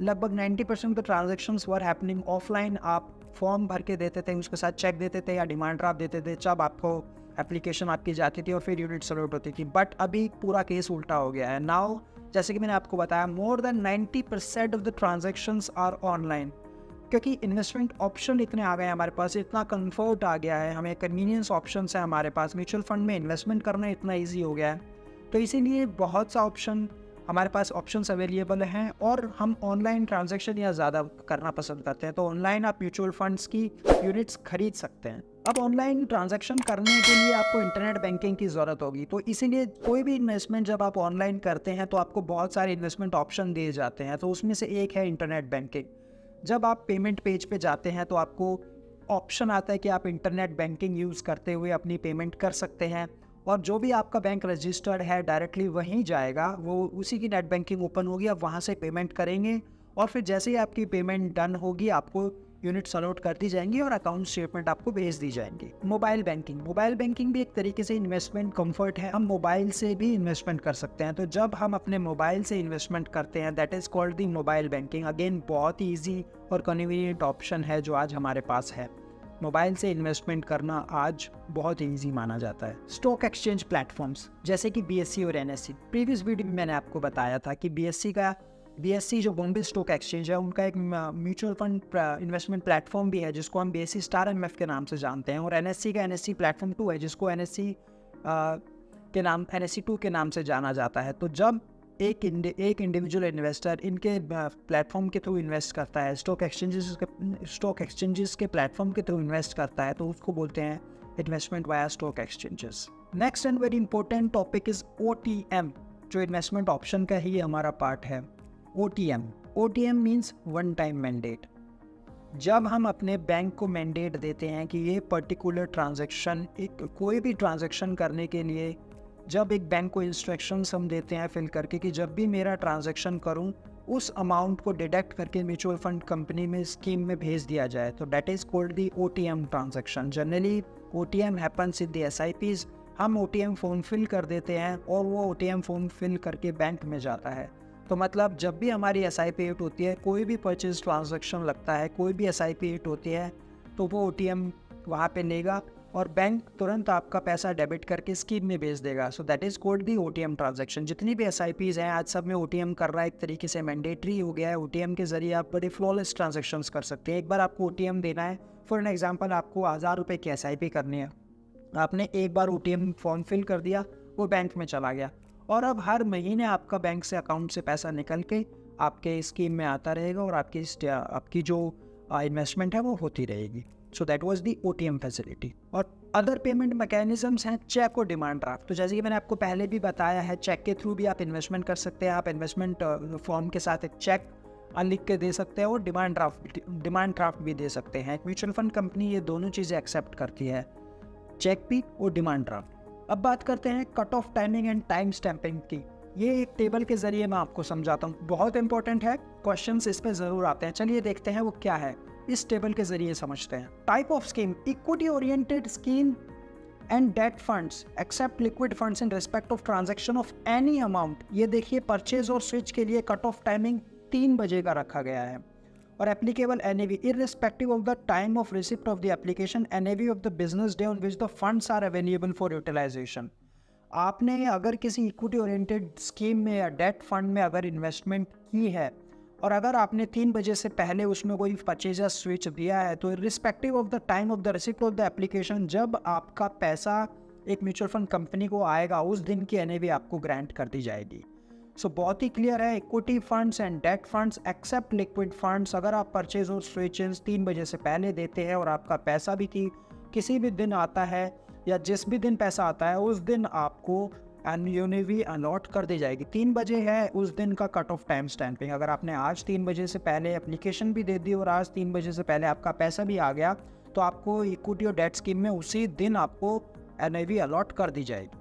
लगभग 90% of transactions were happening offline. आप फॉर्म भर के देते थे, उसके साथ चेक देते थे या डिमांड ड्राफ्ट देते थे, जब आपको एप्लीकेशन आपकी जाती थी और फिर यूनिट अलॉट होती थी। बट अभी पूरा केस उल्टा हो गया है। नाउ जैसे कि मैंने आपको बताया, more than 90% of the transactions are online, क्योंकि इन्वेस्टमेंट ऑप्शन इतने आ गए हैं हमारे पास, इतना कंफर्ट आ गया है, हमें कन्वीनियंस ऑप्शंस है हमारे पास। म्यूचुअल फंड में इन्वेस्टमेंट करना इतना ईजी हो गया है, तो इसीलिए बहुत सा ऑप्शन हमारे पास ऑप्शंस अवेलेबल हैं और हम ऑनलाइन ट्रांजैक्शन या ज़्यादा करना पसंद करते हैं। तो ऑनलाइन आप म्यूचुअल फंड्स की यूनिट्स खरीद सकते हैं। अब ऑनलाइन ट्रांजैक्शन करने के लिए आपको इंटरनेट बैंकिंग की ज़रूरत होगी, तो इसीलिए कोई भी इन्वेस्टमेंट जब आप ऑनलाइन करते हैं तो आपको बहुत सारे इन्वेस्टमेंट ऑप्शन दिए जाते हैं। तो उसमें से एक है इंटरनेट बैंकिंग। जब आप पेमेंट पेज पे जाते हैं तो आपको ऑप्शन आता है कि आप इंटरनेट बैंकिंग यूज़ करते हुए अपनी पेमेंट कर सकते हैं और जो भी आपका बैंक रजिस्टर्ड है डायरेक्टली वहीं जाएगा, वो उसी की नेट बैंकिंग ओपन होगी, आप वहाँ से पेमेंट करेंगे और फिर जैसे ही आपकी पेमेंट डन होगी आपको यूनिट्स अलॉट कर दी जाएंगी और अकाउंट स्टेटमेंट आपको भेज दी जाएंगी। मोबाइल बैंकिंग भी एक तरीके से इन्वेस्टमेंट कंफर्ट है, हम मोबाइल से भी इन्वेस्टमेंट कर सकते हैं। तो जब हम अपने मोबाइल से इन्वेस्टमेंट करते हैं, that is called the mobile banking. Again बहुत ही ईजी और कन्वीनियंट ऑप्शन है जो आज हमारे पास है। मोबाइल से इन्वेस्टमेंट करना आज बहुत ईजी माना जाता है। स्टॉक एक्सचेंज प्लेटफॉर्म्स जैसे कि BSE और NSE, प्रीवियस वीडियो में मैंने आपको बताया था कि BSE जो बॉम्बे स्टॉक एक्सचेंज है, उनका एक म्यूचुअल फंड इन्वेस्टमेंट प्लेटफॉर्म भी है जिसको हम BSE स्टार MF के नाम से जानते हैं, और NSE का NSE प्लेटफॉर्म 2 है जिसको NSE 2 के नाम से जाना जाता है। तो जब एक इंडिविजुअल इन्वेस्टर इनके प्लेटफॉर्म के थ्रू इन्वेस्ट करता है, स्टॉक एक्सचेंजेस के प्लेटफॉर्म के थ्रू इन्वेस्ट करता है, तो उसको बोलते हैं investment via stock exchanges. Next and very important topic is OTM, जो इन्वेस्टमेंट ऑप्शन का ही हमारा पार्ट है। OTM means one time mandate. जब हम अपने बैंक को मैंडेट देते हैं कि ये पर्टिकुलर ट्रांजैक्शन, कोई भी ट्रांजैक्शन करने के लिए जब एक बैंक को इंस्ट्रक्शंस हम देते हैं फिल करके कि जब भी मेरा ट्रांजैक्शन करूं उस अमाउंट को डिडक्ट करके म्यूचुअल फंड कंपनी में स्कीम में भेज दिया जाए, तो that is called the OTM transaction. Generally OTM happens in the SIPs। हम OTM फॉर्म फिल कर देते हैं और वो OTM फॉर्म फिल करके बैंक में जाता है। तो मतलब जब भी हमारी SIP हिट होती है, कोई भी परचेज ट्रांजैक्शन लगता है, कोई भी SIP हिट होती है, तो वो OTM वहाँ पे लेगा और बैंक तुरंत आपका पैसा डेबिट करके स्कीम में भेज देगा। So that is called the OTM transaction. जितनी भी SIPs हैं आज सब में OTM कर रहा है, एक तरीके से मैंडेटरी हो गया है। OTM के जरिए आप बड़े फ्लॉलेस ट्रांजैक्शंस कर सकते हैं। एक बार आपको OTM देना है, फॉर एन एग्जांपल आपको 1000 रुपये की SIP करनी है, आपने एक बार OTM फॉर्म फिल कर दिया, वो बैंक में चला गया और अब हर महीने आपका बैंक से अकाउंट से पैसा निकल के आपके स्कीम में आता रहेगा और आपकी जो इन्वेस्टमेंट है वो होती रहेगी। सो that was the OTM facility. और अदर पेमेंट मैकेनिज्म्स हैं चेक और डिमांड ड्राफ्ट। तो जैसे कि मैंने आपको पहले भी बताया है, चेक के थ्रू भी आप इन्वेस्टमेंट कर सकते हैं। आप इन्वेस्टमेंट फॉर्म के साथ एक चेक लिख के दे सकते हैं और डिमांड ड्राफ्ट भी दे सकते हैं। म्यूचुअल फंड कंपनी ये दोनों चीज़ें एक्सेप्ट करती है, चेक भी और डिमांड ड्राफ्ट। अब बात करते हैं cut off timing and time stamping की। ये एक टेबल के जरिए मैं आपको समझाता हूँ, बहुत इंपॉर्टेंट है, क्वेश्चंस इस पे ज़रूर आते हैं। चलिए देखते हैं वो क्या है, इस टेबल के जरिए समझते हैं। Type of scheme, equity oriented scheme and debt funds except liquid funds in respect of transaction of any amount. ये देखिए परचेज और स्विच के लिए कट ऑफ टाइमिंग 3 बजे का रखा गया है। और applicable NAV irrespective of the time of receipt of the application, NAV of the business day on which the funds are available for utilization। आपने अगर किसी इक्विटी ओरिएंटेड स्कीम में या डेट फंड में अगर इन्वेस्टमेंट की है और अगर आपने 3 बजे से पहले उसमें कोई परचेज या स्विच दिया है, तो respective of the time of the receipt of the application, जब आपका पैसा एक म्यूचुअल फंड कंपनी को आएगा उस दिन की NAV आपको ग्रांट कर दी जाएगी। सो बहुत ही क्लियर है, equity funds and debt funds except liquid funds, अगर आप परचेज और स्विचेस 3 बजे से पहले देते हैं और आपका पैसा भी किसी भी दिन आता है या जिस भी दिन पैसा आता है उस दिन आपको NAV अलॉट कर दी जाएगी। 3 बजे है उस दिन का कट ऑफ टाइम स्टैंपिंग। अगर आपने आज 3 बजे से पहले एप्लीकेशन भी दे दी और आज 3 बजे से पहले आपका पैसा भी आ गया, तो आपको इक्विटी और डेट स्कीम में उसी दिन आपको NAV अलॉट कर दी जाएगी।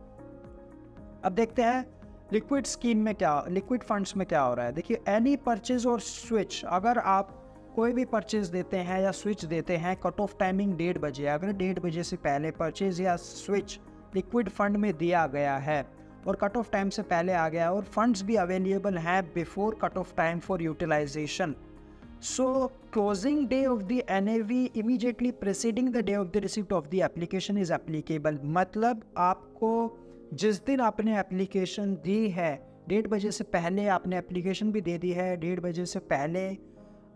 अब देखते हैं लिक्विड स्कीम में क्या, लिक्विड फंड्स में क्या हो रहा है। देखिए, एनी परचेज और स्विच, अगर आप कोई भी परचेज देते हैं या स्विच देते हैं, कट ऑफ टाइमिंग 1:30 बजे, अगर 1:30 बजे से पहले परचेज या स्विच लिक्विड फंड में दिया गया है और कट ऑफ टाइम से पहले आ गया और फंड्स भी अवेलेबल हैं before cut off time for utilization, so closing day of the NAV immediately preceding the day of the receipt of the application is applicable. मतलब आपको जिस दिन आपने एप्लीकेशन दी है, 1:30 बजे से पहले आपने एप्लीकेशन भी दे दी है, 1:30 बजे से पहले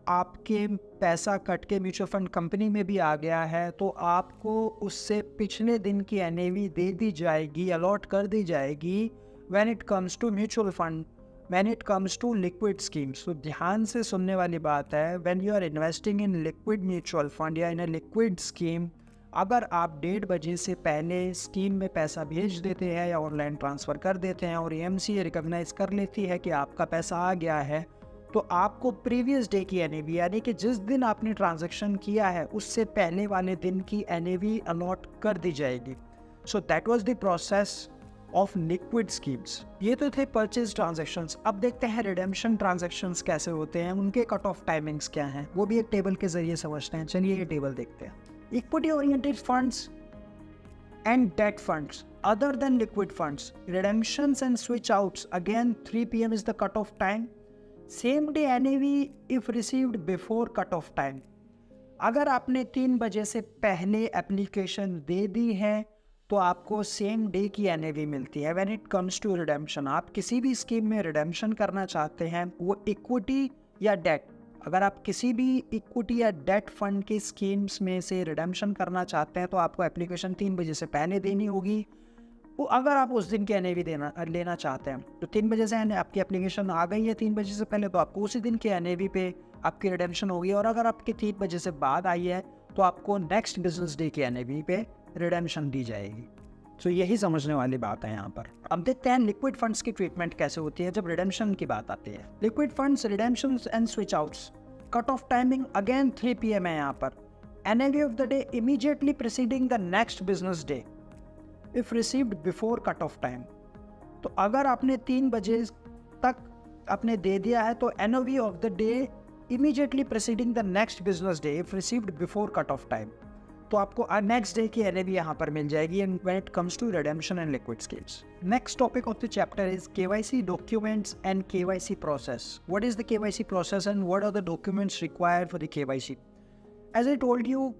आपके पैसा कट के म्यूचुअल फंड कंपनी में भी आ गया है, तो आपको उससे पिछले दिन की NAV दे दी जाएगी, अलॉट कर दी जाएगी when it comes to mutual fund, when it comes to liquid schemes. तो ध्यान से सुनने वाली बात है, when you are investing in liquid mutual fund या इन अ लिक्विड स्कीम, अगर आप 1:30 बजे से पहले स्कीम में पैसा भेज देते हैं या ऑनलाइन ट्रांसफ़र कर देते हैं और EMC रिकॉग्नाइज कर लेती है कि आपका पैसा आ गया है, तो आपको प्रीवियस डे की NAV, यानी कि जिस दिन आपने ट्रांजैक्शन किया है उससे पहले वाले दिन की NAV अलॉट कर दी जाएगी। सो that was the process of liquid schemes. ये तो थे परचेज ट्रांजैक्शंस। अब देखते हैं रिडेम्पशन ट्रांजैक्शंस कैसे होते हैं, उनके कट ऑफ टाइमिंग्स क्या हैं, वो भी एक टेबल के जरिए समझते हैं। चलिए ये टेबल देखते हैं। Equity oriented funds and debt funds other than liquid funds, redemptions and switch outs, again 3 p.m. is the cutoff time. Same day NAV if received before cutoff time. अगर आपने 3 बजे से पहले एप्लीकेशन दे दी है तो आपको सेम डे की NAV मिलती है। When it comes to redemption, आप किसी भी स्कीम में रिडेम्पशन करना चाहते हैं, वो इक्विटी या डेट, अगर आप किसी भी इक्विटी या डेट फंड की स्कीम्स में से रिडेम्पशन करना चाहते हैं तो आपको एप्लीकेशन 3 बजे से पहले देनी होगी। वो अगर आप उस दिन की NAV लेना चाहते हैं तो 3 बजे से आपकी एप्लीकेशन आ गई है 3 बजे से पहले, तो आपको उसी दिन की NAV पे आपकी रिडेम्पशन होगी। और अगर आपकी 3 बजे से बाद आई है तो आपको नेक्स्ट बिजनेस डे की NAV पे रिडेम्पशन दी जाएगी। तो यही समझने वाली बात है यहाँ पर। अब देखते हैं लिक्विड फंड्स की ट्रीटमेंट कैसे होती है जब रिडेम्पशन की बात आती है। Liquid funds, redemptions and switch outs, cut off timing again 3 PM है यहाँ पर। NAV of the day immediately preceding the next business day if received before cut off time. तो अगर आपने 3 बजे तक आपने दे दिया है तो NAV of the day immediately preceding the next business day if received before cut off time, तो आपको नेक्स्ट डे की NAV यहाँ पर मिल जाएगी। And when it comes to redemption and liquid schemes, next topic of the chapter is KYC documents and KYC process. What is the KYC process and what are the documents required for the KYC? As I told you,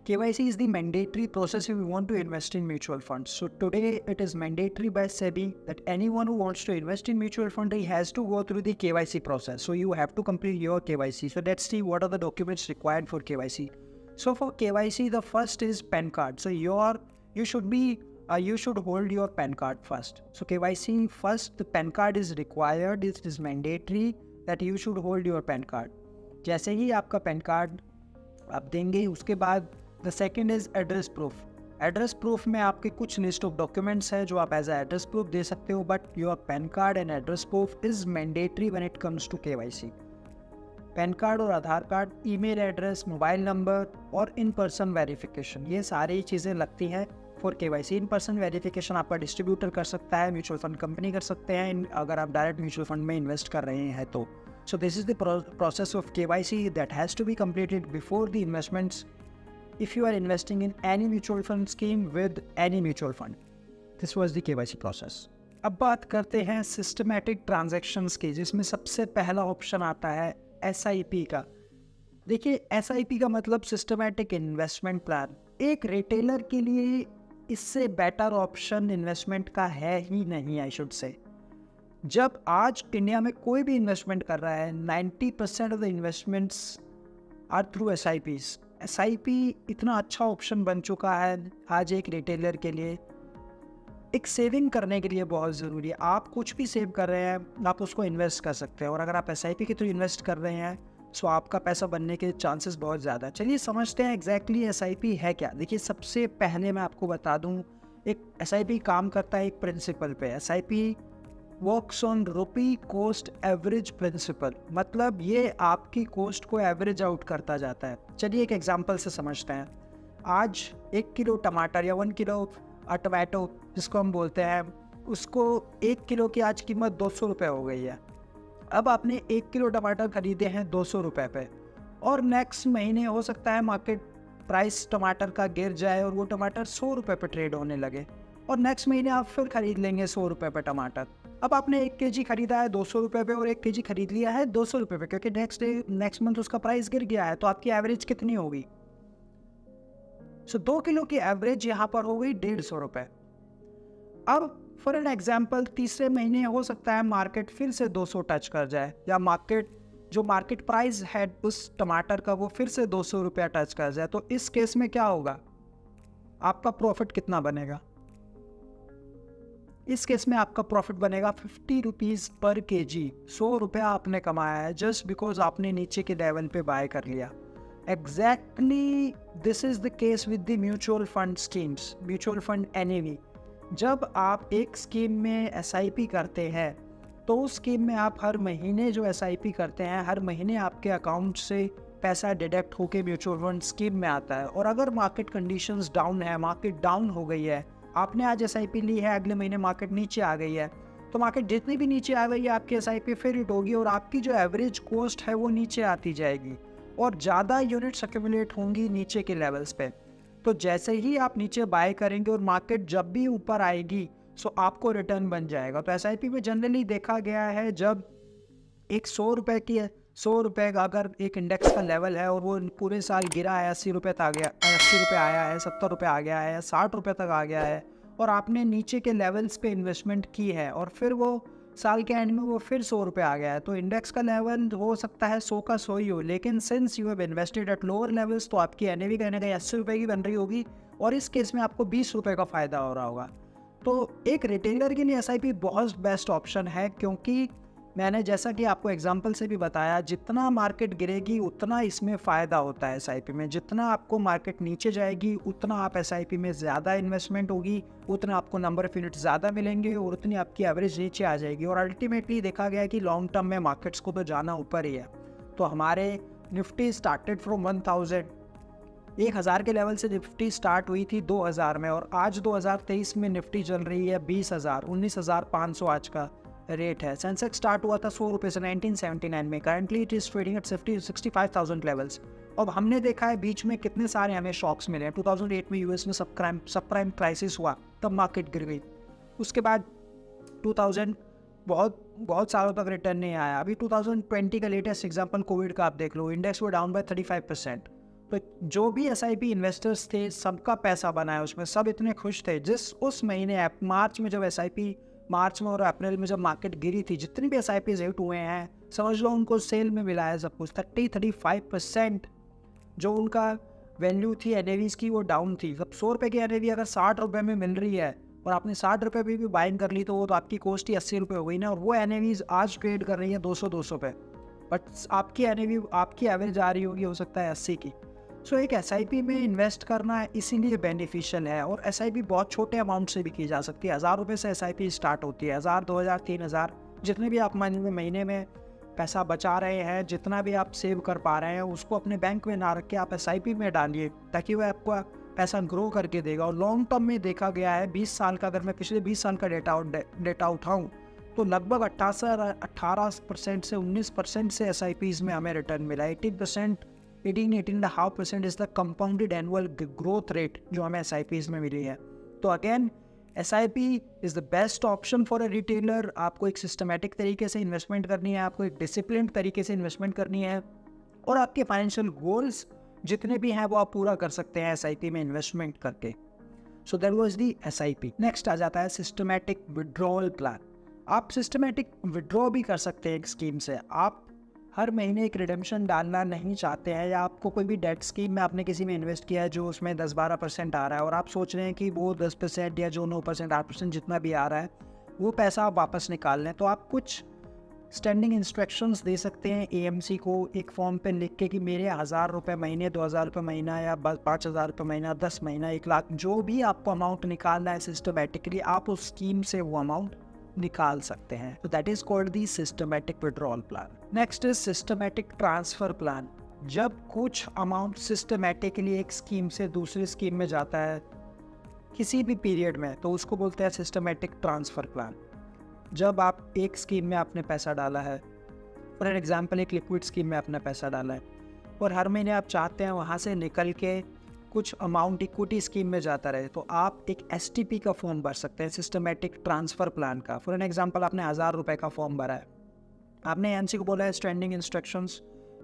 KYC is the mandatory process if you want to invest in mutual funds. So today it is mandatory by SEBI that anyone who wants to invest in mutual fund, he has to go through the KYC process. So you have to complete your KYC. So let's see what are the documents required for KYC. So for KYC, the first is PAN card. So you should hold your PAN card first. So KYC first, the PAN card is required. It is mandatory that you should hold your PAN card. जैसे ही आपका PAN card आप देंगे, उसके बाद the second is address proof. Address proof में आपके कुछ list of documents है जो आप as a address proof दे सकते हो, but your PAN card and address proof is mandatory when it comes to KYC. PAN card और Aadhaar card, email address, mobile number और इन पर्सन वेरिफिकेशन, ये सारी चीज़ें लगती हैं for KYC। In person verification आपका डिस्ट्रीब्यूटर कर सकता है, म्यूचुअल फंड कंपनी कर सकते हैं अगर आप डायरेक्ट म्यूचुअल फंड में इन्वेस्ट कर रहे हैं तो। So this is the process of KYC that has to be completed before the investments if you are investing in any mutual fund scheme with any mutual fund. This was the KYC process. अब बात करते हैं systematic transactions की, जिसमें सबसे पहला option आता है SIP का। देखिए SIP का मतलब सिस्टमैटिक इन्वेस्टमेंट प्लान। एक रिटेलर के लिए इससे बेटर ऑप्शन इन्वेस्टमेंट का है ही नहीं, आई शुड से। जब आज इंडिया में कोई भी इन्वेस्टमेंट कर रहा है, 90% of the investments are through SIPs। SIP इतना अच्छा ऑप्शन बन चुका है आज एक रिटेलर के लिए, एक सेविंग करने के लिए बहुत ज़रूरी है। आप कुछ भी सेव कर रहे हैं आप उसको इन्वेस्ट कर सकते हैं, और अगर आप SIP के थ्रू इन्वेस्ट कर रहे हैं सो आपका पैसा बनने के चांसेस बहुत ज़्यादा है। चलिए समझते हैं एग्जैक्टली SIP है क्या। देखिए सबसे पहले मैं आपको बता दूं, एक SIP काम करता है एक प्रिंसिपल पे। SIP works on rupee cost average principle, मतलब ये आपकी कॉस्ट को एवरेज आउट करता जाता है। चलिए एक एग्जांपल से समझते हैं। आज 1 किलो टमाटर या 1 किलो टमाटो जिसको हम बोलते हैं, उसको 1 किलो की आज कीमत 200 रुपये हो गई है। अब आपने 1 किलो टमाटर खरीदे हैं 200 रुपये पे, और नेक्स्ट महीने हो सकता है मार्केट प्राइस टमाटर का गिर जाए और वो टमाटर 100 रुपये पे ट्रेड होने लगे, और नेक्स्ट महीने आप फिर खरीद लेंगे 100 रुपये पे टमाटर। अब आपने 1 kg खरीदा है 200 रुपये पे और 1 kg खरीद लिया है 200 रुपये पे, क्योंकि नेक्स्ट मंथ उसका प्राइस गिर गया है, तो आपकी एवरेज कितनी होगी? 2 किलो की एवरेज यहाँ पर हो गई 150 रुपये। अब फॉर एन एग्जाम्पल तीसरे महीने हो सकता है मार्केट फिर से 200 टच कर जाए, या मार्केट प्राइस है उस टमाटर का वो फिर से 200 रुपया टच कर जाए, तो इस केस में क्या होगा? आपका प्रॉफिट कितना बनेगा? इस केस में आपका प्रॉफिट बनेगा 50 रुपीज़ पर kg। 100 रुपया आपने कमाया है जस्ट बिकॉज आपने नीचे के लेवल पे बाय कर लिया। Exactly this is the case with the mutual fund schemes, mutual fund NAV। जब आप एक स्कीम में SIP करते हैं तो उस स्कीम में आप हर महीने जो SIP करते हैं, हर महीने आपके अकाउंट से पैसा डिडक्ट होके म्यूचुअल फंड स्कीम में आता है, और अगर मार्केट कंडीशंस डाउन है, मार्केट डाउन हो गई है, आपने आज SIP ली है, अगले महीने मार्केट नीचे आ गई है, तो मार्केट जितनी भी नीचे आ गई है आपकी SIP फिर हिट होगी और आपकी जो एवरेज कॉस्ट है वो नीचे आती जाएगी और ज़्यादा यूनिट्स एक्यूमुलेट होंगी नीचे के लेवल्स पे। तो जैसे ही आप नीचे बाय करेंगे और मार्केट जब भी ऊपर आएगी सो आपको रिटर्न बन जाएगा। तो SIP में जनरली देखा गया है जब एक 100 रुपये का अगर एक इंडेक्स का लेवल है और वो पूरे साल गिरा है 80 रुपये तक आ गया, 80 रुपये आया है, 70 रुपये आ गया है, 60 रुपये तक आ गया है और आपने नीचे के लेवल्स पे इन्वेस्टमेंट की है और फिर वो साल के एंड में वो फिर 100 रुपये आ गया है, तो इंडेक्स का लेवल हो सकता है 100 का 100 ही हो, लेकिन since you have invested at lower levels तो आपकी NAV कहने का 80 रुपये की बन रही होगी और इस केस में आपको 20 रुपये का फ़ायदा हो रहा होगा। तो एक रिटेलर के लिए SIP बहुत बेस्ट ऑप्शन है, क्योंकि मैंने जैसा कि आपको एग्जांपल से भी बताया, जितना मार्केट गिरेगी उतना इसमें फ़ायदा होता है SIP में, जितना आपको मार्केट नीचे जाएगी उतना आप SIP में ज़्यादा इन्वेस्टमेंट होगी, उतना आपको नंबर ऑफ यूनिट ज़्यादा मिलेंगे और उतनी आपकी एवरेज नीचे आ जाएगी। और अल्टीमेटली देखा गया है कि लॉन्ग टर्म में मार्केट्स को तो जाना ऊपर ही है। तो हमारे निफ्टी स्टार्टेड फ्रॉम 1000 के लेवल से निफ्टी स्टार्ट हुई थी 2000 में और आज 2023 में निफ्टी चल रही है 20,000, 19,500 आज का रेट है। सेंसेक्स स्टार्ट हुआ था 100 रुपये से 1979 में, currently it is trading at 65,000 levels. अब हमने देखा है बीच में कितने सारे हमें शॉक्स मिले हैं। 2008 में US में सब प्राइम क्राइसिस हुआ, तब मार्केट गिर गई। उसके बाद 2000 बहुत सालों तक रिटर्न नहीं आया। अभी 2020 का लेटेस्ट एग्जाम्पल कोविड का आप देख लो, इंडेक्स वो डाउन बाय 35%। तो जो भी SIP इन्वेस्टर्स थे सबका पैसा बना है उसमें, सब इतने खुश थे। उस महीने मार्च में जब SIP मार्च में और अप्रैल में जब मार्केट गिरी थी, जितने भी SIPs हिट हुए हैं समझ लो उनको सेल में मिला है सब कुछ। 35% जो उनका वैल्यू थी NAVs की वो डाउन थी। जब 100 रुपये की NAV अगर 60 रुपये में मिल रही है और आपने 60 रुपये भी बाइंग कर ली तो वो तो आपकी कॉस्ट ही 80 रुपये हो गई ना, और वो NAVs आज ट्रेड कर रही है 200 पे, बट आपकी NAV आपकी एवरेज आ रही होगी हो सकता है 80 की। सो एक SIP में इन्वेस्ट करना इसीलिए बेनिफिशियल है। और SIP बहुत छोटे अमाउंट से भी की जा सकती है। 1000 रुपये से SIP स्टार्ट होती है, 1000, 2000, 3000, जितने भी आप महीने में पैसा बचा रहे हैं, जितना भी आप सेव कर पा रहे हैं उसको अपने बैंक में ना रख के आप SIP में डालिए, ताकि वह आपका पैसा ग्रो करके देगा। और लॉन्ग टर्म में देखा गया है 20 साल का, अगर मैं पिछले 20 साल का डेटा उठाऊँ तो लगभग 18% से 19% से SIPs में हमें रिटर्न मिला। 18.5% is the compounded annual growth rate जो हमें SIPs में मिली है। तो again SIP is the best option for a retailer. आपको एक सिस्टमेटिक तरीके से इन्वेस्टमेंट करनी है, आपको एक डिसिप्लिन तरीके से इन्वेस्टमेंट करनी है और आपके फाइनेंशियल गोल्स जितने भी हैं वो आप पूरा कर सकते हैं SIP में इन्वेस्टमेंट करके। So that was the SIP। Next आ जाता है सिस्टमेटिक विड्रॉल प्लान। आप सिस्टमेटिक विड्रॉ भी कर सकते हैं एक स्कीम से। आप हर महीने एक रिडेम्पशन डालना नहीं चाहते हैं, या आपको कोई भी डेट स्कीम में आपने किसी में इन्वेस्ट किया है जो उसमें 10-12% आ रहा है और आप सोच रहे हैं कि वो 10% या जो 9%, 8% जितना भी आ रहा है वो पैसा आप वापस निकाल लें, तो आप कुछ स्टैंडिंग इंस्ट्रक्शंस दे सकते हैं AMC को एक फॉर्म पे लिख के कि मेरे 1000 रुपये महीने, 2000 रुपये महीना या 5000 रुपये महीना, 10 महीना, 1 लाख, जो भी आपको अमाउंट निकालना है सिस्टमेटिकली आप उस स्कीम से वो अमाउंट निकाल सकते हैं। तो that is called the systematic withdrawal plan. Next is systematic transfer plan. जब कुछ अमाउंट सिस्टमेटिकली एक स्कीम से दूसरी स्कीम में जाता है किसी भी पीरियड में, तो उसको बोलते हैं सिस्टमेटिक ट्रांसफर प्लान। जब आप एक स्कीम में आपने पैसा डाला है, फॉर एन एग्जांपल एक लिक्विड स्कीम में आपने पैसा डाला है और हर महीने आप चाहते हैं वहाँ से निकल के कुछ अमाउंट इक्विटी स्कीम में जाता रहे, तो आप एक STP का फॉर्म भर सकते हैं सिस्टमेटिक ट्रांसफ़र प्लान का। फॉर एन एग्जांपल आपने 1000 रुपये का फॉर्म भरा है, आपने AMC को बोला है, स्टैंडिंग इंस्ट्रक्शंस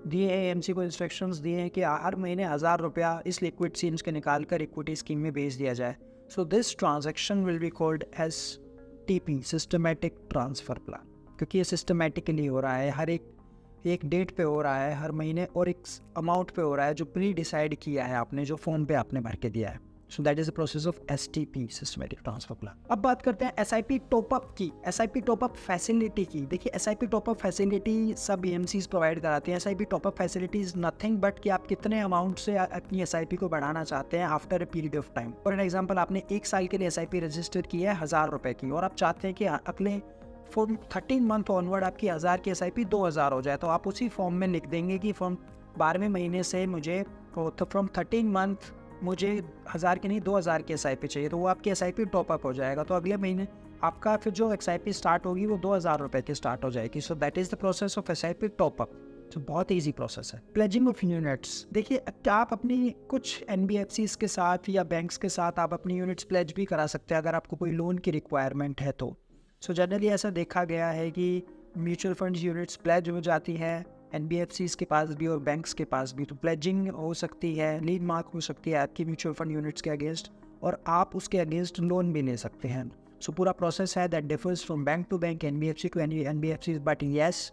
दिए हैं, AMC को इंस्ट्रक्शंस दिए हैं कि हर महीने 1000 रुपया इस लिक्विड स्कीम्स के निकाल कर इक्विटी स्कीम में भेज दिया जाए। So this transaction will be called STP, systematic transfer plan, क्योंकि ये सिस्टमेटिकली हो रहा है, हर एक डेट पे हो रहा है, हर महीने, और एक अमाउंट पे हो रहा है जो प्री डिसाइड किया है आपने, जो फॉर्म पे आपने भर के दिया है। So that is the process of STP, systematic transfer plan. अब बात करते हैं SIP टॉपअप की, SIP टॉपअप फैसिलिटी की। देखिए SIP टॉपअप फैसिलिटी सब AMCs प्रोवाइड कराते हैं। SIP top up facility is nothing but कि आप कितने अमाउंट से अपनी SIP को बढ़ाना चाहते हैं after a period of time. For an example आपने 1 साल के लिए SIP रजिस्टर की है 1000 रुपये की, और आप चाहते हैं कि अगले फ्रॉम 13 मंथ ऑनवर्ड आपकी 1000 की SIP 2000 हो जाए, तो आप उसी फॉर्म में लिख देंगे कि फ्रॉम 12वें महीने से मुझे फ्रॉम 13 मंथ मुझे 1000 की नहीं 2000 की SIP चाहिए, तो वो आपकी SIP टॉपअप हो जाएगा। तो अगले महीने आपका फिर जो SIP स्टार्ट होगी वो 2000 रुपये की स्टार्ट हो जाएगी। So that is the process of SIP top up. तो बहुत ईजी प्रोसेस है। प्लेजिंग ऑफ यूनिट्स, देखिए क्या आप अपनी कुछ NBFCs के साथ या बैंक्स के साथ आप अपनी यूनिट्स प्लेज भी करा सकते हैं अगर आपको कोई लोन की रिक्वायरमेंट है तो। सो जनरली ऐसा देखा गया है कि म्यूचुअल फंड्स यूनिट्स प्लेज हो जाती है NBFCs के पास भी और बैंक्स के पास भी। तो प्लेजिंग हो सकती है, लीड मार्क हो सकती है आपकी म्यूचुअल फंड यूनिट्स के अगेंस्ट, और आप उसके अगेंस्ट लोन भी ले सकते हैं। सो पूरा प्रोसेस है that differs from bank to bank, NBFC to NBFC, but yes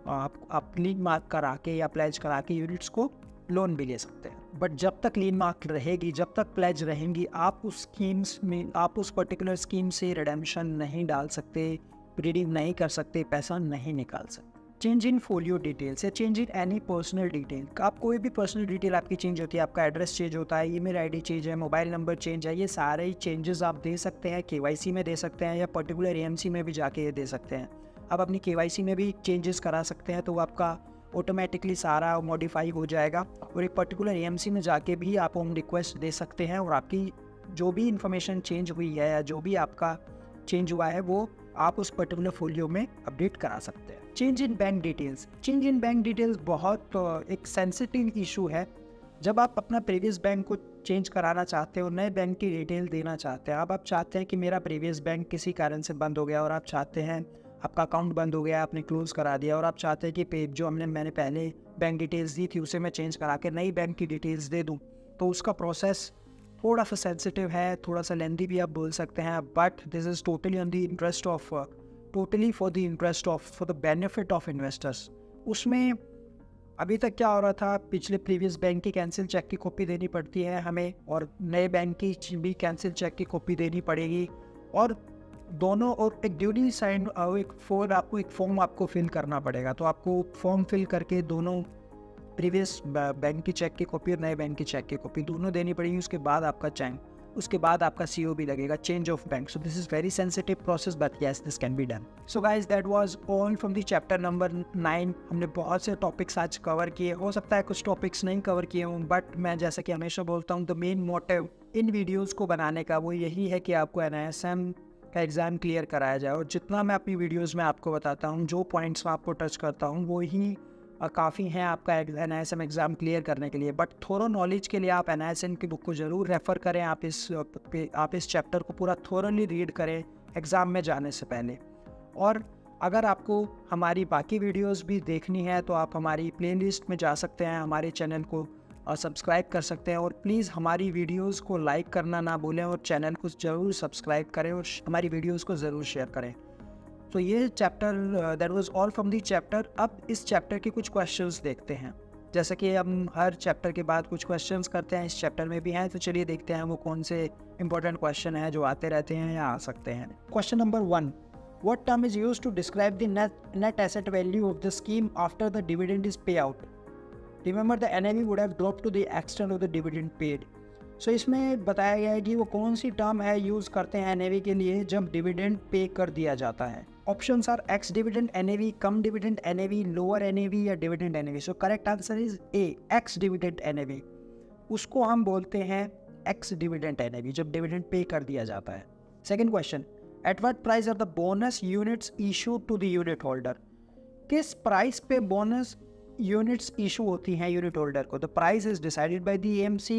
आप लीड मार्क करा के या प्लेज करा के यूनिट्स को लोन भी ले सकते हैं। बट जब तक लीड मार्क रहेगी, जब तक प्लेज रहेंगी, आप उस स्कीम्स में, आप उस पर्टिकुलर स्कीम से रिडेम्पशन नहीं डाल सकते, रिडीम नहीं कर सकते, पैसा नहीं निकाल सकते। चेंज इन फोलियो डिटेल्स या change in any personal detail, आप कोई भी पर्सनल डिटेल आपकी चेंज होती है, आपका एड्रेस चेंज होता है, ईमेल आईडी चेंज है, मोबाइल नंबर चेंज है, ये सारे चेंजेस आप दे सकते हैं। KYC में दे सकते हैं या पर्टिकुलर AMC में भी जाके ये दे सकते हैं। आप अपनी KYC में भी चेंजेस करा सकते हैं, तो वो आपका ऑटोमेटिकली सारा मॉडिफाई हो जाएगा। और एक पर्टिकुलर AMC में जाके भी आप होम रिक्वेस्ट दे सकते हैं और आपकी जो भी इंफॉर्मेशन चेंज हुई है या जो भी आपका चेंज हुआ है वो आप उस पर्टिकुलर फोलियो में अपडेट करा सकते हैं। Change in bank details, change in bank details बहुत एक सेंसिटिव इशू है। जब आप अपना प्रीवियस बैंक को चेंज कराना चाहते हो, नए बैंक की डिटेल देना चाहते हैं, अब आप चाहते हैं कि मेरा प्रीवियस बैंक किसी कारण से बंद हो गया और आप चाहते हैं, आपका अकाउंट बंद हो गया, आपने क्लोज करा दिया और आप चाहते हैं कि जो मैंने पहले बैंक डिटेल्स दी थी उसे मैं चेंज करा के नई बैंक की डिटेल्स दे दूँ, तो उसका प्रोसेस थोड़ा सा सेंसिटिव है, थोड़ा सा लेंदी भी आप बोल सकते हैं। But this is totally on the interest of, totally for the interest of, for the benefit of investors. उसमें अभी तक क्या हो रहा था, पिछले प्रीवियस बैंक की कैंसिल चेक की कॉपी देनी पड़ती है हमें और नए बैंक की भी कैंसिल चेक की कॉपी देनी पड़ेगी, और दोनों, और एक ड्यूली साइन एक फॉर्म आपको फिल करना पड़ेगा। तो आपको फॉर्म फिल करके दोनों प्रीवियस बैंक की चेक की कॉपी और नए बैंक की चेक की कॉपी दोनों देनी पड़ेगी। उसके बाद आपका COB लगेगा, change of bank. So this is very sensitive process, but yes this can be done. So guys that was all from the chapter number 9। हमने बहुत से टॉपिक्स आज कवर किए, हो सकता है कुछ टॉपिक्स नहीं कवर किए हों, बट मैं जैसा कि हमेशा बोलता हूँ, the main motive in videos को बनाने का वो यही है कि आपको NISM का एग्ज़ाम क्लियर कराया जाए। और जितना मैं अपनी वीडियोज़ में आपको बताता हूँ, जो पॉइंट्स मैं आपको टच करता हूँ, वो ही काफ़ी हैं आपका NISM एग्ज़ाम क्लियर करने के लिए। बट थोरो नॉलेज के लिए आप NISM की बुक को ज़रूर रेफ़र करें। आप इस चैप्टर को पूरा थोरली रीड करें एग्ज़ाम में जाने से पहले। और अगर आपको हमारी बाकी वीडियोस भी देखनी है तो आप हमारी प्लेलिस्ट में जा सकते हैं, हमारे चैनल को सब्सक्राइब कर सकते हैं। और प्लीज़ हमारी वीडियोस को लाइक करना ना भूलें और चैनल को ज़रूर सब्सक्राइब करें और हमारी वीडियोस को ज़रूर शेयर करें। तो ये chapter that was all from the chapter. अब इस चैप्टर के कुछ क्वेश्चंस देखते हैं, जैसे कि हम हर चैप्टर के बाद कुछ क्वेश्चंस करते हैं, इस चैप्टर में भी हैं। तो चलिए देखते हैं वो कौन से इंपॉर्टेंट क्वेश्चन हैं जो आते रहते हैं या आ सकते हैं। Question number 1, what term is used to describe the net asset value of the scheme after the dividend is pay out? Remember the NAV would have drop to the extent of the dividend paid. So इसमें बताया गया है कि वो कौन सी term है use करते हैं NAV के लिए जब डिविडेंड पे कर दिया जाता है। Options are ex dividend NAV, cum dividend NAV, lower NAV या dividend NAV। So correct answer is A, ex dividend NAV। उसको हम बोलते हैं एक्स डिविडेंड NAV जब डिविडेंड पे कर दिया जाता है। Second question, at what price are the bonus units issued to the unit holder? किस प्राइस पे बोनस यूनिट्स इशू होती हैं यूनिट होल्डर को? The price is decided by the AMC।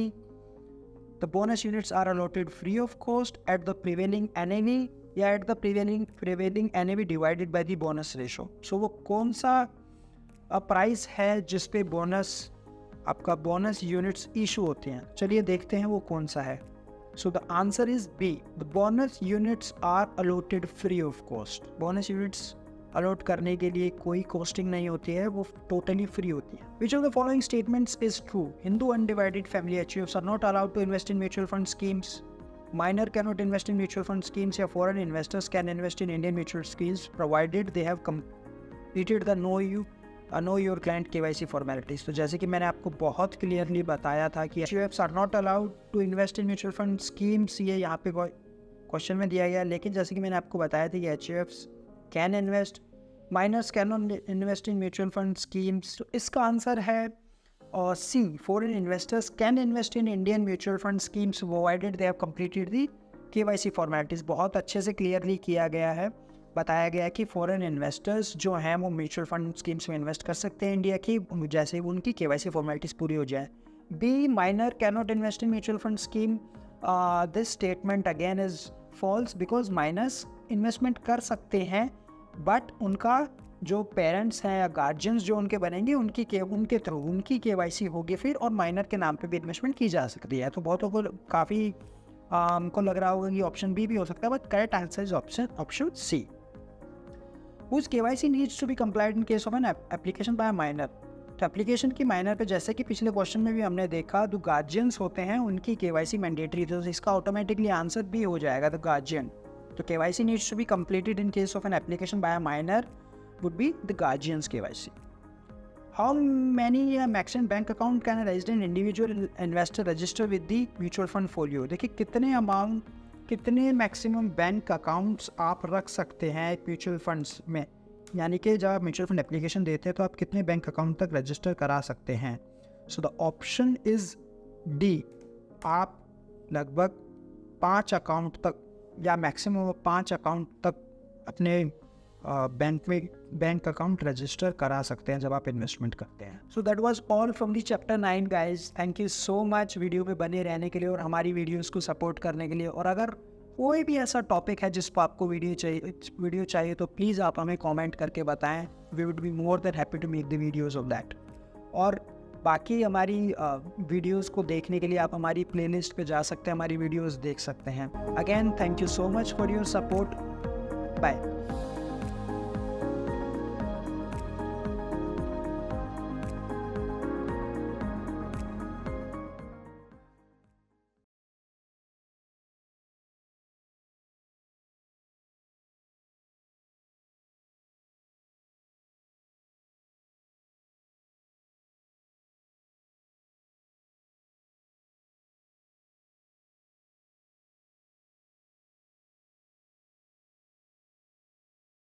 The bonus units are allotted free of cost at the prevailing NAV या at the prevailing NAV divided by the bonus ratio. So वो कौन सा price है जिस पे आपका bonus units issue होते हैं? चलिए देखते हैं वो कौन सा है। So the answer is B, the bonus units are allotted free of cost. Bonus units allot करने के लिए कोई कॉस्टिंग नहीं होती है, वो टोटली फ्री होती है। Which of the following statements is true? Hindu undivided family HUFs are not allowed to invest in mutual fund schemes. Minor cannot invest in mutual fund schemes या foreign investors can invest in Indian mutual schemes provided they have completed the know your client KYC formalities। तो जैसे कि मैंने आपको बहुत clearly बताया था कि HUFs are not allowed to invest in mutual fund schemes, ये यहाँ पे क्वेश्चन में दिया गया। लेकिन जैसे कि मैंने आपको बताया था कि HUFs can invest, minors cannot invest in mutual fund schemes। तो इसका आंसर है और C, foreign investors can invest in Indian mutual fund schemes provided they have completed the KYC formalities. बहुत अच्छे से क्लियरली किया गया है, बताया गया है कि फॉरेन इन्वेस्टर्स जो हैं वो म्यूचुअल फंड स्कीम्स में इन्वेस्ट कर सकते हैं इंडिया की, जैसे ही उनकी KYC फॉर्मेलिटीज़ पूरी हो जाए। B, minor can not invest in mutual fund scheme. This statement again is false because minors investment कर सकते हैं, बट उनका जो पेरेंट्स हैं या गार्जियंस जो उनके बनेंगे उनके थ्रू उनकी KYC होगी फिर, और माइनर के नाम पे भी इन्वेस्टमेंट की जा सकती है। तो बहुतों को काफ़ी हमको लग रहा होगा कि ऑप्शन बी भी हो सकता है, but correct answer is option C. Whose KYC needs to be complied in case of an application by a minor। तो एप्लीकेशन की माइनर पे, जैसे कि पिछले क्वेश्चन में भी हमने देखा, जो गार्जियंस होते हैं उनकी KYC मैंडेटरी, तो इसका ऑटोमेटिकली आंसर भी हो जाएगा द गार्जियन। तो KYC needs to be completed in case of an application by a minor would be the guardian's KYC। How many maximum bank account can a resident individual investor register with the mutual fund folio। देखिए कितने maximum bank accounts आप रख सकते हैं mutual funds में, यानी कि जब आप म्यूचुअल फंड एप्लीकेशन देते हैं तो आप कितने बैंक अकाउंट तक रजिस्टर करा सकते हैं। So the option is D, आप लगभग 5 अकाउंट तक या मैक्सिमम 5 अकाउंट तक अपने बैंक अकाउंट रजिस्टर करा सकते हैं जब आप इन्वेस्टमेंट करते हैं। सो that was all from the chapter 9 guys. Thank you so much video में बने रहने के लिए और हमारी वीडियोस को सपोर्ट करने के लिए। और अगर कोई भी ऐसा टॉपिक है जिस पर आपको वीडियो चाहिए तो प्लीज़ आप हमें कमेंट करके बताएं। We would be more than happy to make the videos of that. और बाकी हमारी वीडियोस को देखने के लिए आप हमारी प्लेलिस्ट पे जा सकते हैं, हमारी वीडियोस देख सकते हैं। Again thank you so much for your support. Bye.